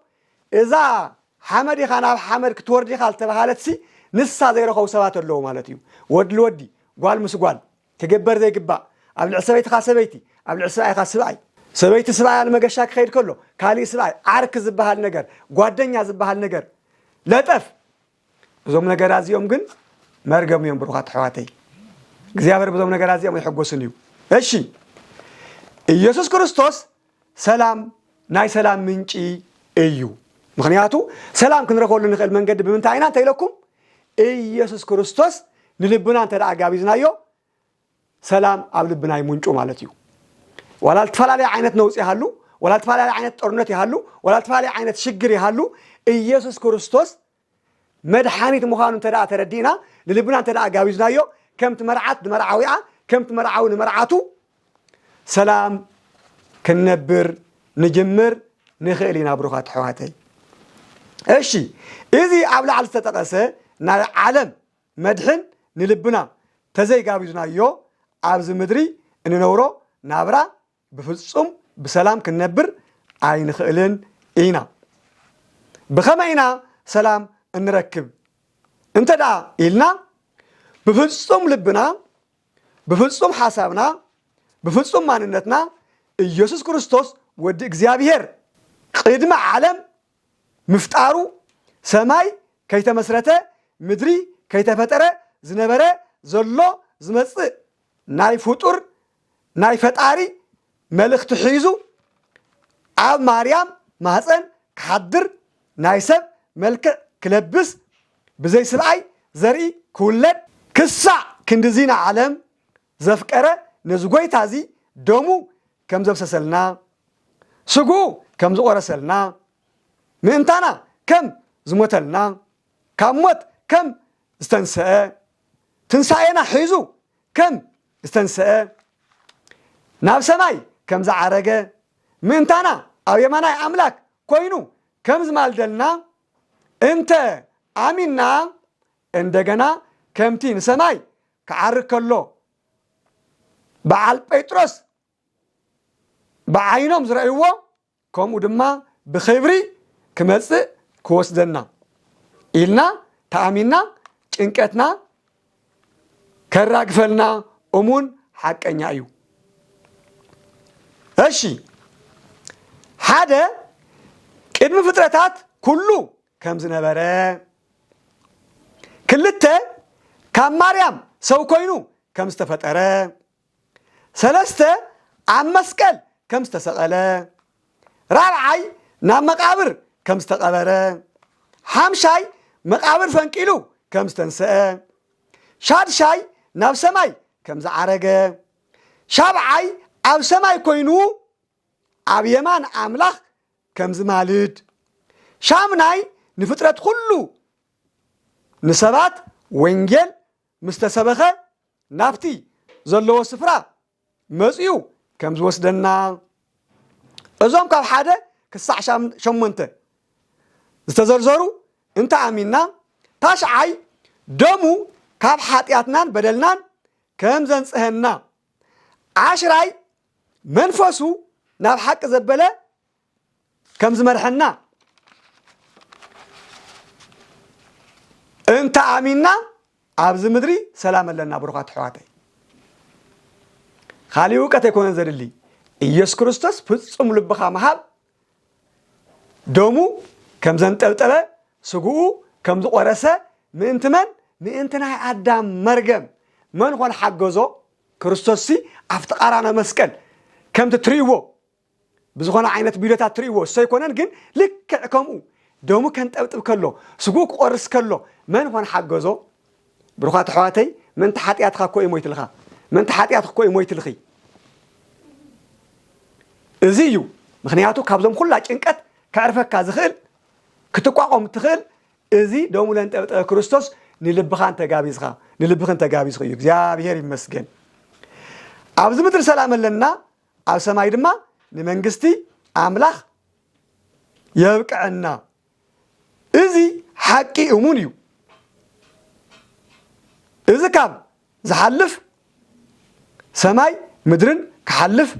Speaker 10: إذا حمد خانا حمد كتوردي خالت بحالتسي نسا زي رخو سوات اللو مالتيو ودي قوال مسقوال تجبر زي قبا قبل عسبيت خاسبيتي قبل عسباي خاسباي سبيت سباي المقشاك خير كله كالي سباي عارك زبها النجر قوادنيا زبها النجر لا تف زوم نجرازي يوم جن مرجم يوم بروحات حواتي እግዚአብሔር በዘመነ ነገራዚያም ይحጎስንዩ እሺ ኢየሱስ ክርስቶስ ሰላም ናይ ሰላም ምንጪ እዩ ምክንያቱ ሰላም ክንረከሉ ንኽእል መንገድ ብምንታይና ተይለኩም ኢየሱስ ክርስቶስ ንልብና ተዳጋቢዝናዮ ሰላም ኣብ ልብናይ ምንጩ ማለት እዩ ወላል ተፈላለየ አይነት ነውጽ ይሃሉ ወላል ተፈላለየ አይነት ጦርነት ይሃሉ ወላል ተፈላለየ አይነት ችግር ይሃሉ ኢየሱስ ክርስቶስ مدحانيت مخانو تدا تردينا للبنان تدا غابيزنايو كمت مرعات مرعاويا كمت مرعاون مرعاتو سلام كنبر نجمر نخيلينا بروخات حواتي اشي اذي ابلع على تتقسه نا عالم مدحن نلبنا تزي غابيزنايو ابز مدري اننورو نابرا بفصوم بسلام كنبر عين خيلن اينا بخمينا سلام نركب انت دا إلنا بفلسطم لبنا بفلسطم حسابنا بفلسطم ماننتنا إيسوس كريستوس ود إغزابير قدم عالم مفتارو سماي كي تمسرته مدري كي تفتره زنبره زلو زمص ناي فطور ناي فتاري ملك تحيزو اب مريم ماصن كحدر ناي سب ملك كلبس بزي سبعي زري كولد كسع كندزينا عالم زفكره نزغوي تازي دومو كم زفسسلنا سغو كم زقرسلنا منتانا كم زموتلنا كموت كم استنسأ تنساينا حيزو كم استنسأ ناب سماي كم زعرقه منتانا او يماناي املاك كوينو كم زمالدلنا انت اميننا اندغنا كمتين سماي كعركلو بعال بيتروس بعينهم زرعيو كومو دما بخبري كمص كوسدنا إلنا تامينا ጭንቀትና ከራግፈልና እሙን ሐቀኛ እዩ እሺ ሓደ ቅድም ፍጥረታት ኩሉ ከም ዝነበረ ክልተ ካብ ማርያም ሰው ኮይኑ ከም ዝተፈጠረ ሰለስተ ኣብ መስቀል ከም ዝተሰቀለ ራብዓይ ናብ መቃብር ከም ዝተቀበረ ሓምሻይ መቃብር ፈንቂሉ ከም ዝተንሰአ ሻድሻይ ናብ ሰማይ ከም ዝዓረገ ሻብዓይ ኣብ ሰማይ ኮይኑ ኣብ የማን ኣምላኽ ከም ዝማልድ ሻምናይ ንፍጥረት ኩሉ ንሰባት ወንጌል ምስተሰበኸ ናፍቲ ዘለዎ ስፍራ መጽዩ ከም ዝወስደና እዞም ካብ ሓደ ክሳዕ 8 ዝተዘርዘሩ انت امنا تاشعي دمو كاب حاتياتنان بدلنان كم زنصهنا عشراي منفسو ناب حق زبله كم زمرحنا انت امنا ابز مدري سلام لنا بروخات حواتي خالي وقت يكون زرلي ኢየሱስ ክርስቶስ ፍጹም ልብኻ መሃብ ደሙ ከም ዘንጠልጠለ ስጉኡ ከም ዝቆረሰ ምእንትናይ አዳም መርገም መን ኾን ሓገዞ ክርስቶስ ሲ አፍቲ ቃራና መስቀል ከም ትትሪዎ ብዝኾነ ዓይነት ቢዶታት ትሪዎ ሰይኮነን ግን ልክዕ ከምኡ ደሙ ከንጠብጥብ ከሎ ስጉኡ ክቆርስ ከሎ መን ኾን ሓገዞ ብሩኻት ሕዋተይ ምንቲ ሓጢኣትካ እኮ ይሞይትልኻ ምንቲ ሓጢኣትካ እኮ ይሞይትልኺ እዚዩ ምክንያቱ ካብዞም ኩላ ጭንቀት ካርፈካ ዝኽእል ክትቋቋም ትኽእል እዚ ደሙ ለንጠብጠበ ክርስቶስ ንልብኻን ተጋቢዝኻ እዩ እግዚአብሔር ይመስገን ኣብዚ ምድር ሰላም ኣለና ኣብ ሰማይ ድማ ንመንግስቲ ኣምላኽ የብቅዐና እዚ ሓቂ እሙን እዩ እዚ ካብ ዝሓልፍ ሰማይ ምድርን ክሓልፍ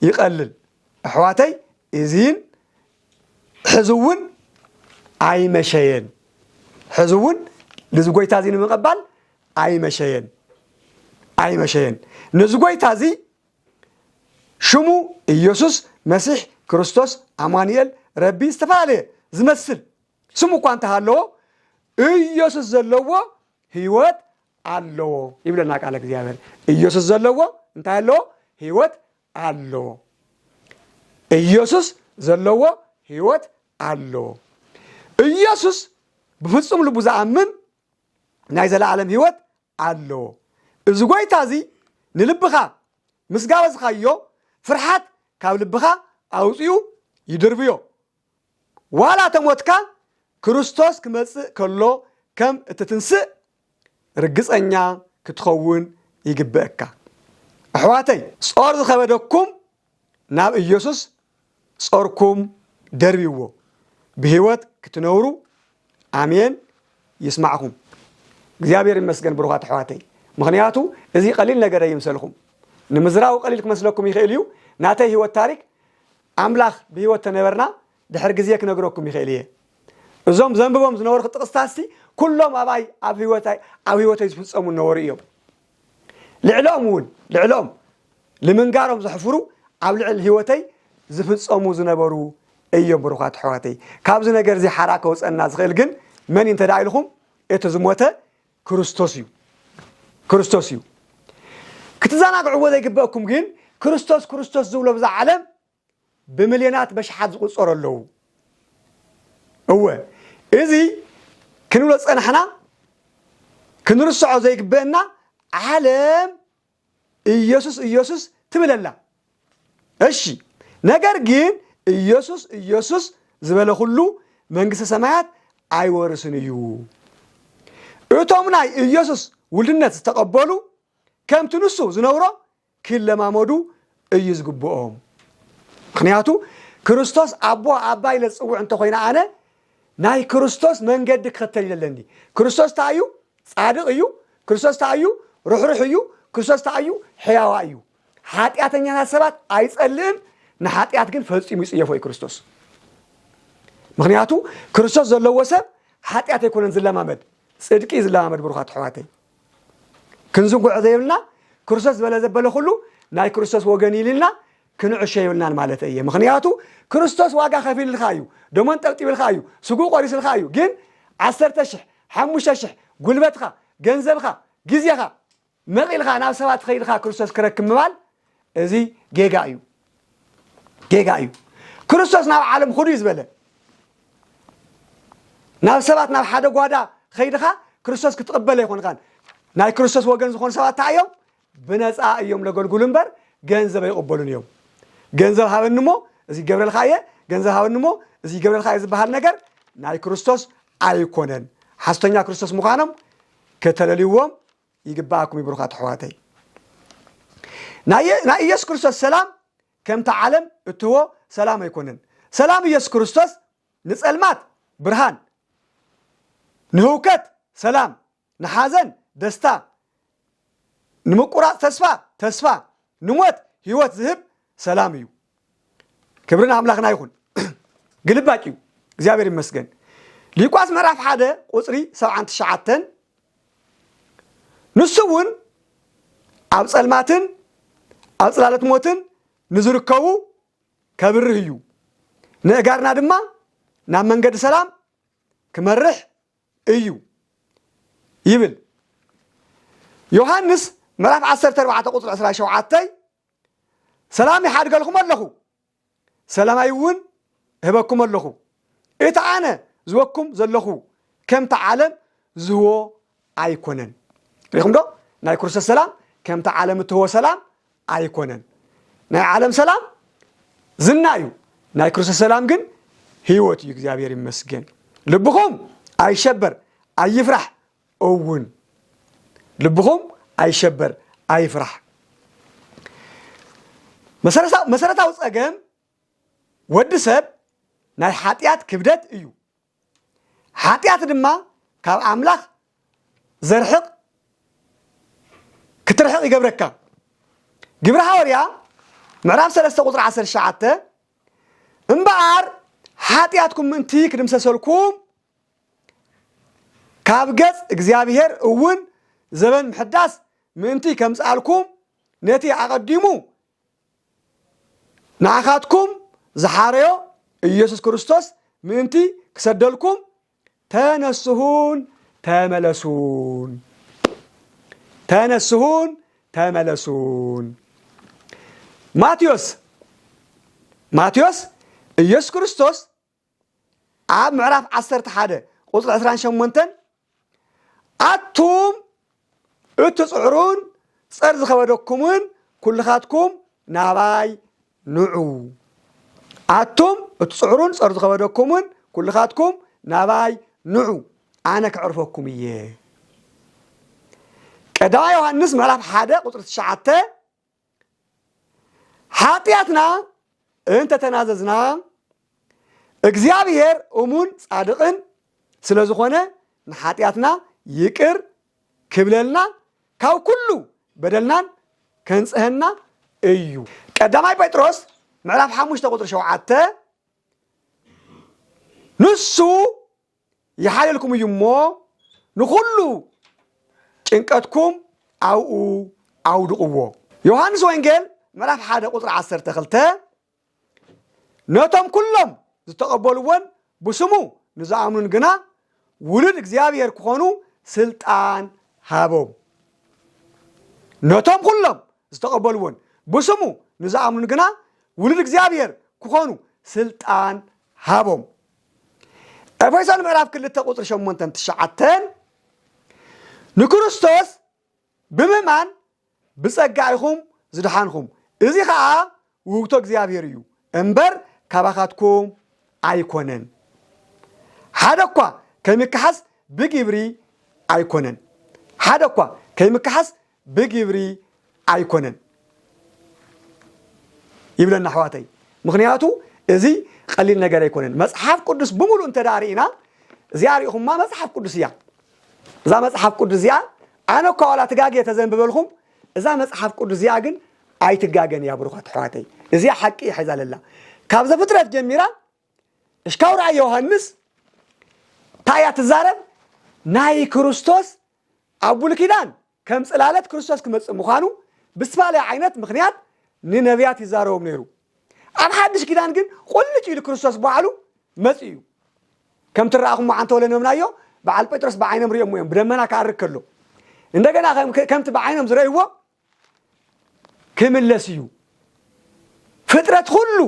Speaker 10: ይቀልል أحواتي إذين حزون أي مشين حزون لزقوي تازي نمقبل أي مشين نزقوي تازي شمو يسوس مسيح كريستوس أمانيل ربي استفعله زمثل سمو كانت هالو يسوس زلوا هيوت علو يبلنا قالك زيادة يسوس زلوا انت هالو هيوت علو ኢየሱስ ዘለዎ ህይወት አሎ ኢየሱስ በፍጹም ልቡ ዝአምን ናይ ዘላለም ህይወት አሎ እዚ ጎይታዚ ንልብኻ ምስጋበዝኻዮ ፍርሃት ካብ ልብኻ አውፅዩ ይድርብዮ ዋላ ተሞትካ ክርስቶስ ክመጽእ ከሎ ከም እትትንስእ ርግጸኛ ክትኸውን ይግበአካ ኣሕዋተይ ጾር ዝኸበደኩም ናብ ኢየሱስ ጾርኩም ደርቢዎ በህይወት ክትነውሩ አሜን ይስማዕኩም እግዚአብሔር ይመስገን ብሩኻት ኣሕዋተይ ምክንያቱ እዚ ቀሊል ነገር ይምሰልኩም ንምዝራው ቀሊል ክመስለኩም ይኽእል እዩ ናተይ ህይወት ታሪክ አምላኽ በህይወት ተነበርና ድሕር ግዜ ክነግረኩም ይኽእል እየ እዞም ዘንብቦም ዝነበሩ ጥቅስታሲ ኩሎም ኣብ ህይወተይ ዝፍጸሙ ነበሩ እዮም ልዕሎም ለመንጋሮም ዘሕፍሩ ኣብ ልዕል ህይወተይ ዝፍጸሙ ዝነበሩ እዮም ብሩኻት ኣሕዋተይ ካብዚ ነገር እዚ ሓራ ከውፀና ዝኽእል ግን መን እንተዳኢልኩም እቲ ዝሞተ ክርስቶስ እዩ ክትዘናግዕዎ ዘይግበአኩም ግን ክርስቶስ ዝብሎ ብዛ ዓለም ብሚልዮናት በሽሓት ዝቁፀሩ ኣለዉ እወ እዚ ክንብሎ ፀናሕና ክንርስዖ ዘይግበአና ዓለም ኢየሱስ ትብለላ እሺ ነገር ግን ኢየሱስ ዝበለ ሁሉ መንግስተ ሰማያት አይወርስን እዩ እቶም ናይ ኢየሱስ ውልድነት ዝተቀበሉ ከምቲ ንሱ ዝነብሮ ክለማመዱ እዩ ዝግብኦም ምክንያቱ ክርስቶስ አቦ አባይ ለጽውዕ እንተኮይና አነ ናይ ክርስቶስ መንገዲ ክተል ይለኒ ክርስቶስ ታዩ ጻድቅ እዩ ክርስቶስ ታዩ ሩሕሩሕ እዩ ክርስቶስ ታዩ ሕያዋ እዩ ኃጢአተኛታት ሰባት አይጸልም ንኃጢአት ግን ፈጽሙ ይጽየፎ ክርስቶስ ምክንያቱ ክርስቶስ ዘለዎ ሰብ ኃጢአት አይኮነን ዝለማመድ ጽድቂ ዝለማመድ ብሩኻት ኣሕዋተይ ክንዝንጉዕ ዘይብልና ክርስቶስ ዘበለ ሁሉ ናይ ክርስቶስ ወገን ይልና ክንዕሸ ይብልናን ማለት እየ ምክንያቱ ክርስቶስ ዋጋ ከፊልልካ እዩ ደሞን ጠብጢብልካ እዩ ስጉ ቆሪስልካ እዩ ግን 10,000 5,000 ጉልበትካ ገንዘብካ ግዚያካ መቂልካ ናብ ሰባት ኸይድካ ክርስቶስ ክረክብ ምባል እዚ ጌጋ እዩ ክርስቶስ ናብ ዓለም ሁሉ ይዝበለ ናብ ሰባት ናብ ሓደ ጓዳ ኸይድካ ክርስቶስ ክትቀበለ ይኾንካን ናይ ክርስቶስ ወገን ዝኾኑ ሰባት ታዮም ብነፃ እዮም ለገልግሉ እምበር ገንዘብ አይቀበሉን እዮም ገንዘብ ሃበንሞ እዚ ገብረልካየ ገንዘብ ሃበንሞ እዚ ገብረልካየ ዝበሃል ነገር ናይ ክርስቶስ አይኮነን ሐስተኛ ክርስቶስ ምዃኖም ከተለልዎም ይግባአኩም ይብሩኻት ኣሕዋተይ ናይ ኢየሱስ ክርስቶስ ሰላም ከምታ ዓለም እትዎ ሰላም አይኮነን ሰላም ኢየሱስ ክርስቶስ ንጸልማት ብርሃን نهوكت سلام نحازن دستا نمقراء تسفى نموت هيوت ذهب سلام يو كبرنا أملاخنا يخون قلبات يو እግዚአብሔር ይመስገን ሉቃስ ምዕራፍ 1 ቁጥሪ 79 ንሱውን ኣብ ጸልማትን ኣብ ጽላለት ሞትን ንዝርከቡ ከብርህ እዩ ንእጋርና ድማ ናብ መንገዲ ሰላም ክመርሕ እዩ ይብል ዮሐንስ ምዕራፍ 14 ቁጥሪ 17 ሰላም ይሓድገልኩም ኣለኹ ሰላማይውን ህበኩም ኣለኹ إذا أنا زوجكم زلخو كم تعلم زهو أيكونن ليكم ده ناي كرس السلام كم تعلم هو سلام أيكونن ناي عالم سلام زنايو ناي كرس السلام جن هيوت يجزابير مسجن لبخم أي شبر أي يفرح أون لبخم أي شبر أي يفرح مسألة أوس أجن ود سب ناي حاتيات كبدت ايو حاتيات دما كاب املاح زرحق كترحق يقبركا قبرها وريا معرف 3 قطر 10 شعته انبار حاتياتكم انتي كدمسسلكم كاب قص اغزابير اون زبن محداس منتي كمصالكم نتي اقدمو ناخاتكم زحاريو ኢየሱስ ክርስቶስ ምንቲ ክሰደልኩም ተነሱሁን ተመለሱን ማቴዎስ ኢየሱስ ክርስቶስ ኣብ ምዕራፍ 11 ቁጥሪ 28 አቱም እትጽዕሩን ጸር ዝኸበደኩምን ኩልኻትኩም ናባይ ንዑ አቱም እትጽዕሩን ጸር ዝኸበደኩምን ኩልኻትኩም ናባይ ንዑ አነ ክዕርፈኩም እየ ቀዳማይ ዮሐንስ ምዕራፍ 1 ቁጥሪ 9 ኃጢአትና እንተ ተናዘዝና እግዚአብሔር እሙን ጻድቅን ስለዝኾነ ንኃጢአትና ይቅር ክብለልና ካብ ኩሉ በደልናን ከንጽህና እዩ ቀዳማይ ጴጥሮስ ምዕራፍ 5 ቁጥሪ 7 ንሱ ይሓልልኩም እዩሞ ንኹሉ ጭንቀትኩም ኣብኡ ኣውድቕዎ ዮሐንስ ወንጌል ምዕራፍ 1 ቁጥሪ 12 ነቶም ኩሎም ዝተቀበልዎን ብስሙ ንዝኣምኑን ግና ውሉድ እግዚአብሔር ክኾኑ ስልጣን ሃቦም ነቶም ኩሎም ዝተቀበልዎን ብስሙ ንዝኣምኑን ግና ውሉድ እግዚአብሔር ክኾኑ ስልጣን ሃቦም ኤፌሶን ምዕራፍ 2 ቁጥሪ 8-9 ንክርስቶስ ብምእማን ብጸጋ ኢኹም ዝድሓንኹም እዚ ከዓ ውህብቶ እግዚአብሔር እዩ እምበር ካባኻትኩም ኣይኮነን ሓደኳ ከይምክሓስ ብግብሪ ኣይኮነን ሓደኳ ከይምክሓስ ብግብሪ ኣይኮነን ይብለና ኣሕዋተይ ምክንያቱ እዚ ቀሊል ነገር ኣይኮነን መጽሓፍ ቅዱስ ብምሉእ እንተዳሪእና እዚኣ ሪኢኹምማ መጽሓፍ ቅዱስ እያ እዛ መጽሓፍ ቅዱስ እዚኣ ኣነ እኳ ዋላ ትጋገየ ተዘንብበልኩም እዛ መጽሓፍ ቅዱስ እዚኣ ግን ኣይትጋገን እያ ብሩኻት ኣሕዋተይ እዚኣ ሓቂ ሒዛ ዘላ ካብ ዘፍጥረት ጀሚራ እሽካብ ራእይ ዮሐንስ ታያ ትዛረብ ናይ ክርስቶስ ኣብ ብሉይ ኪዳን ከም ጽላለት ክርስቶስ ክመጽእ ምዃኑ ብዝተፈላለየ ዓይነት ምክንያት ንነቢያት ይዛረቦም ነይሩ ኣብ ሓድሽ ኪዳን ግን ቁልጭ ኢሉ ክርስቶስ ባዕሉ መጽእ እዩ ከም ትረኣኹም ዓንተ ወለነምናዮ በዓል ጴጥሮስ ብዓይኖም ሪኦም እዮም ብደመና ካርክ ከሎ እንደገና ከምቲ ብዓይኖም ዝረእይዎ ክምለስ እዩ ፍጥረት ሁሉ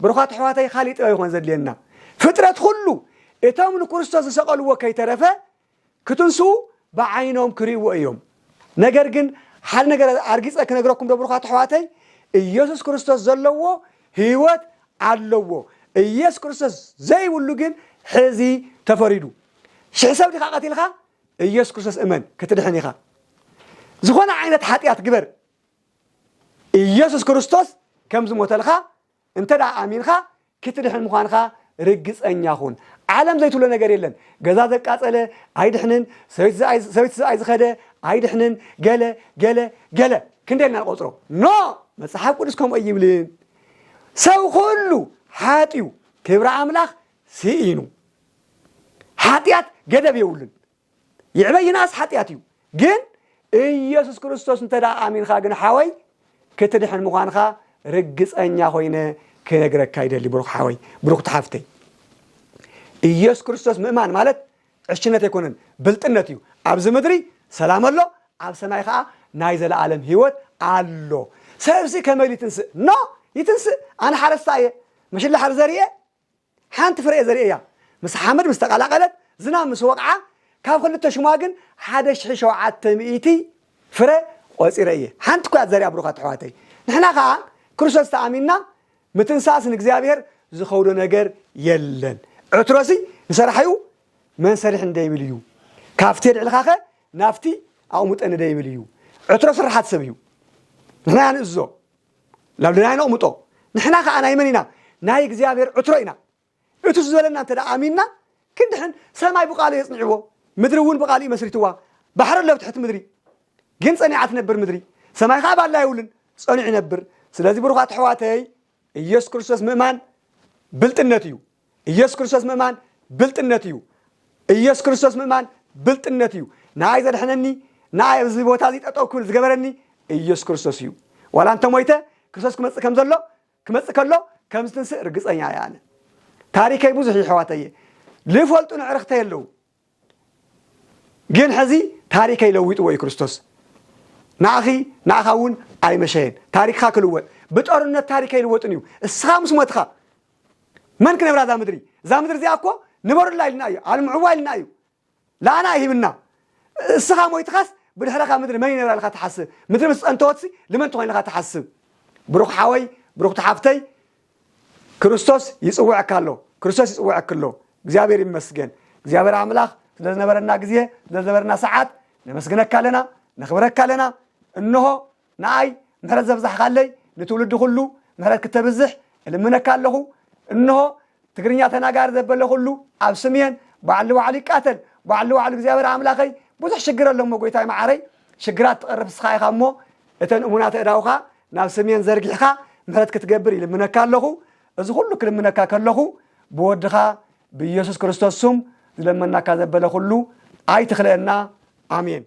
Speaker 10: ብሩኻት ኣሕዋተይ ካሊእ ጥበብ ይኾን ዘድልየና ፍጥረት ሁሉ እቶም ንክርስቶስ ዝሰቐልዎ ከይተረፈ ክትንስኡ ብዓይኖም ክርእይዎ እዮም ነገር ግን ሓደ ነገር ኣርጊፀ ክነግረኩም ዶ ብሩኻት ኣሕዋተይ ኢየሱስ ክርስቶስ ዘለዎ ህይወት ኣለዎ ኢየሱስ ክርስቶስ ዘይብሉ ግን ሕዚ ተፈሪዱ ሽሕ ሰብ ዲኻ ቀቲልካ ኢየሱስ ክርስቶስ እመን ክትድሕን ኢኻ ዝኾነ ዓይነት ሓጢአት ግበር ኢየሱስ ክርስቶስ ከም ዝሞተልካ እንተ ዳ ኣሚንካ ክትድሕን ምዃንካ ርግፀኛኹን ዓለም ዘይትብሎ ነገር የለን ገዛ ዘቃጸለ ኣይድሕንን ሰበይት ኣይዝኸደ ኣይድሕንን ገለ ገለ ገለ ክንደልና ንቆፅሮ ኖ መጽሓፍ ቅዱስ ከምኡ ይብልን ሰብ ሁሉ ሓጢኡ ክብሪ ኣምላኽ ሲኢኑ ሓጢአት ገደብ የውልን ይዕበይናስ ሓጢአት እዩ ግን ኢየሱስ ክርስቶስ እንተዳ ኣሚንኻ ግን ሓወይ ክትድሕን ምዃንኻ ርግፀኛ ኮይነ ክነግረካ ይደሊ ብሩኽ ሓወይ ብሩኽ ተሓፍተይ ኢየሱስ ክርስቶስ ምእማን ማለት ዕሽነት ኣይኮነን ብልጥነት እዩ ኣብዚ ምድሪ ሰላም ኣሎ ኣብ ሰማይ ከዓ ናይ ዘለዓለም ህይወት ኣሎ ሰብሲ ከመይ ይትንስእ ኖ ይትንስእ ኣነ ሓረስታ እየ መሽላሓር ዘርየ ሓንቲ ፍሬ ዘርየ እያ ምስ ሓመድ ምስ ተቀላቀለት ዝናብ ምስ ወቅዓ ካብ ክልተ ሽማግን 1700 ፍሬ ቆፂረ እየ ሓንቲ ኳ ዘርያ ብሩኻ ተሕዋተይ ንሕና ከዓ ክርስቶስ ተኣሚንና ምትንሳስ ንእግዚአብሔር ዝኸውዶ ነገር የለን ዕትሮሲ ንሰራሕዩ መን ሰሪሕ እንደይብል እዩ ካፍቲ ልዕልኻኸ ናፍቲ ኣቕሙጠን እንደይብል እዩ ዕትሮ ስራሓት ሰብ እዩ ንሕና ንእዞ ላብልናይ ነቕሙጦ ንሕና ከዓ ናይ መን ኢና ናይ እግዚኣብሔር ዕትሮ ኢና እቱ ዝበለና እንተ ኣሚንና ክንድሕን ሰማይ ብቃሉ የፅንዕዎ ምድሪ እውን ብቃሉ መስሪትዋ ባሕሪ ኣሎ ብትሕቲ ምድሪ ግን ፀኒዓ ትነብር ምድሪ ሰማይ ከዓ ባላ ይውልን ፀኒዑ ይነብር ስለዚ ብሩኻ ተሕዋተይ ኢየሱስ ክርስቶስ ምእማን ብልጥነት እዩ ኢየሱስ ክርስቶስ ምእማን ብልጥነት እዩ ኢየሱስ ክርስቶስ ምእማን ብልጥነት እዩ ናይ ዘድሕነኒ ናይ ኣብዚ ቦታ እዚ ጠጠው ክብል ዝገበረኒ ኢየሱስ ክርስቶስ እዩ ዋላ እንተ ሞይተ ክርስቶስ ክመፅእ ከም ዘሎ ክመፅእ ከሎ ከም ዝትንስእ ርግፀኛ እየ ኣነ ታሪከይ ብዙሕ ይሕዋተየ ልፈልጡ ንዕርኽተ የለው ግን ሕዚ ታሪከይ ለዊጥዎ እዩ ክርስቶስ ንኣኻ እውን ኣይመሸየን ታሪክኻ ክልወጥ ብጦርነት ታሪከይ ልወጥን እዩ እስኻ ምስ ሞትኻ መን ክነብራ እዛ ምድሪ እዚኣ እኮ ንበሩላ ኢልና እዩ ኣልምዕዋ ኢልና እዩ ለኣና ይሂብና እስኻ ሞይትኻስ ብድሕረኻ ምድሪ መን ይነብራ ኢልካ ትሓስብ ምድሪ ምስ ፀንተወትሲ ልመን ትኾይንካ ትሓስብ ብሩኽ ሓወይ ብሩኽ ተሓፍተይ ክርስቶስ ይፅውዕካ ኣሎ ክርስቶስ ይፅውዕክ ኣሎ እግዚአብሔር ይመስገን እግዚአብሔር አምላክ ስለዝነበረና ጊዜ ስለዝነበረና ሰዓት ነመስግነካ ኣለና ነኽብረካ ኣለና እንሆ ናይ ምሕረት ዘብዛሕካለይ ንትውልድ ኩሉ ምሕረት ክተብዝሕ እልምነካ ኣለኹ እንሆ ትግርኛ ተናጋሪ ዘበለ ኩሉ ኣብ ስምየን ባዕሉ ባዕሉ ይቃተል ባዕሉ ባዕሉ እግዚአብሔር አምላኸይ ብዙሕ ሽግር ኣለሞ ጎይታይ ማዕረይ ሽግራት ትቐርብ እስኻ ኢኻ እሞ እተን እሙናት እዳውኻ ናብ ስምየን ዘርጊሕኻ ምሕረት ክትገብር ይልምነካ ኣለኹ እዚ ኩሉ ክልምነካ ከለኹ ብወድኻ بኢየሱስ ክርስቶስ ስም ዝለመናካ ዘበለ ኩሉ ኣይትኽለና አሜን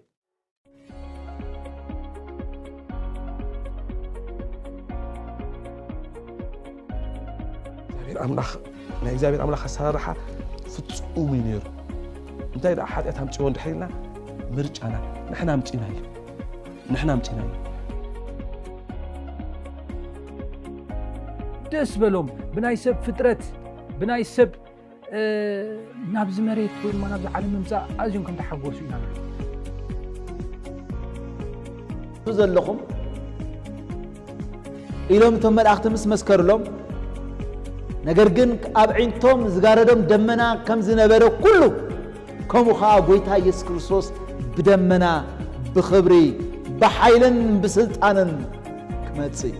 Speaker 7: እግዚአብሔር አምላክ አሰራርሓ ፍጹም ይነሩ እንታይ ዳ ሓጢአት አምጪዎ እንድሕሪና ምርጫና ንሕና አምጪና እዩ
Speaker 8: ደስ በሎም ብናይ ሰብ ፍጥረት ብናይ ሰብ ናብዚ መሬት ወይ ናብዚ ዓለም ምምፃእ ኣዝዮም ከም ተሓጎሱ ኢና
Speaker 9: ዘለኹም ኢሎም እቶም መላእኽቲ ምስ መስከሩሎም ነገር ግን ኣብ ዒንቶም ዝጋረዶም ደመና ከም ዝነበረ ኩሉ ከምኡ ከዓ ጎይታ ኢየሱስ ክርስቶስ ብደመና ብኽብሪ ብሓይልን ብስልጣንን ክመጽእ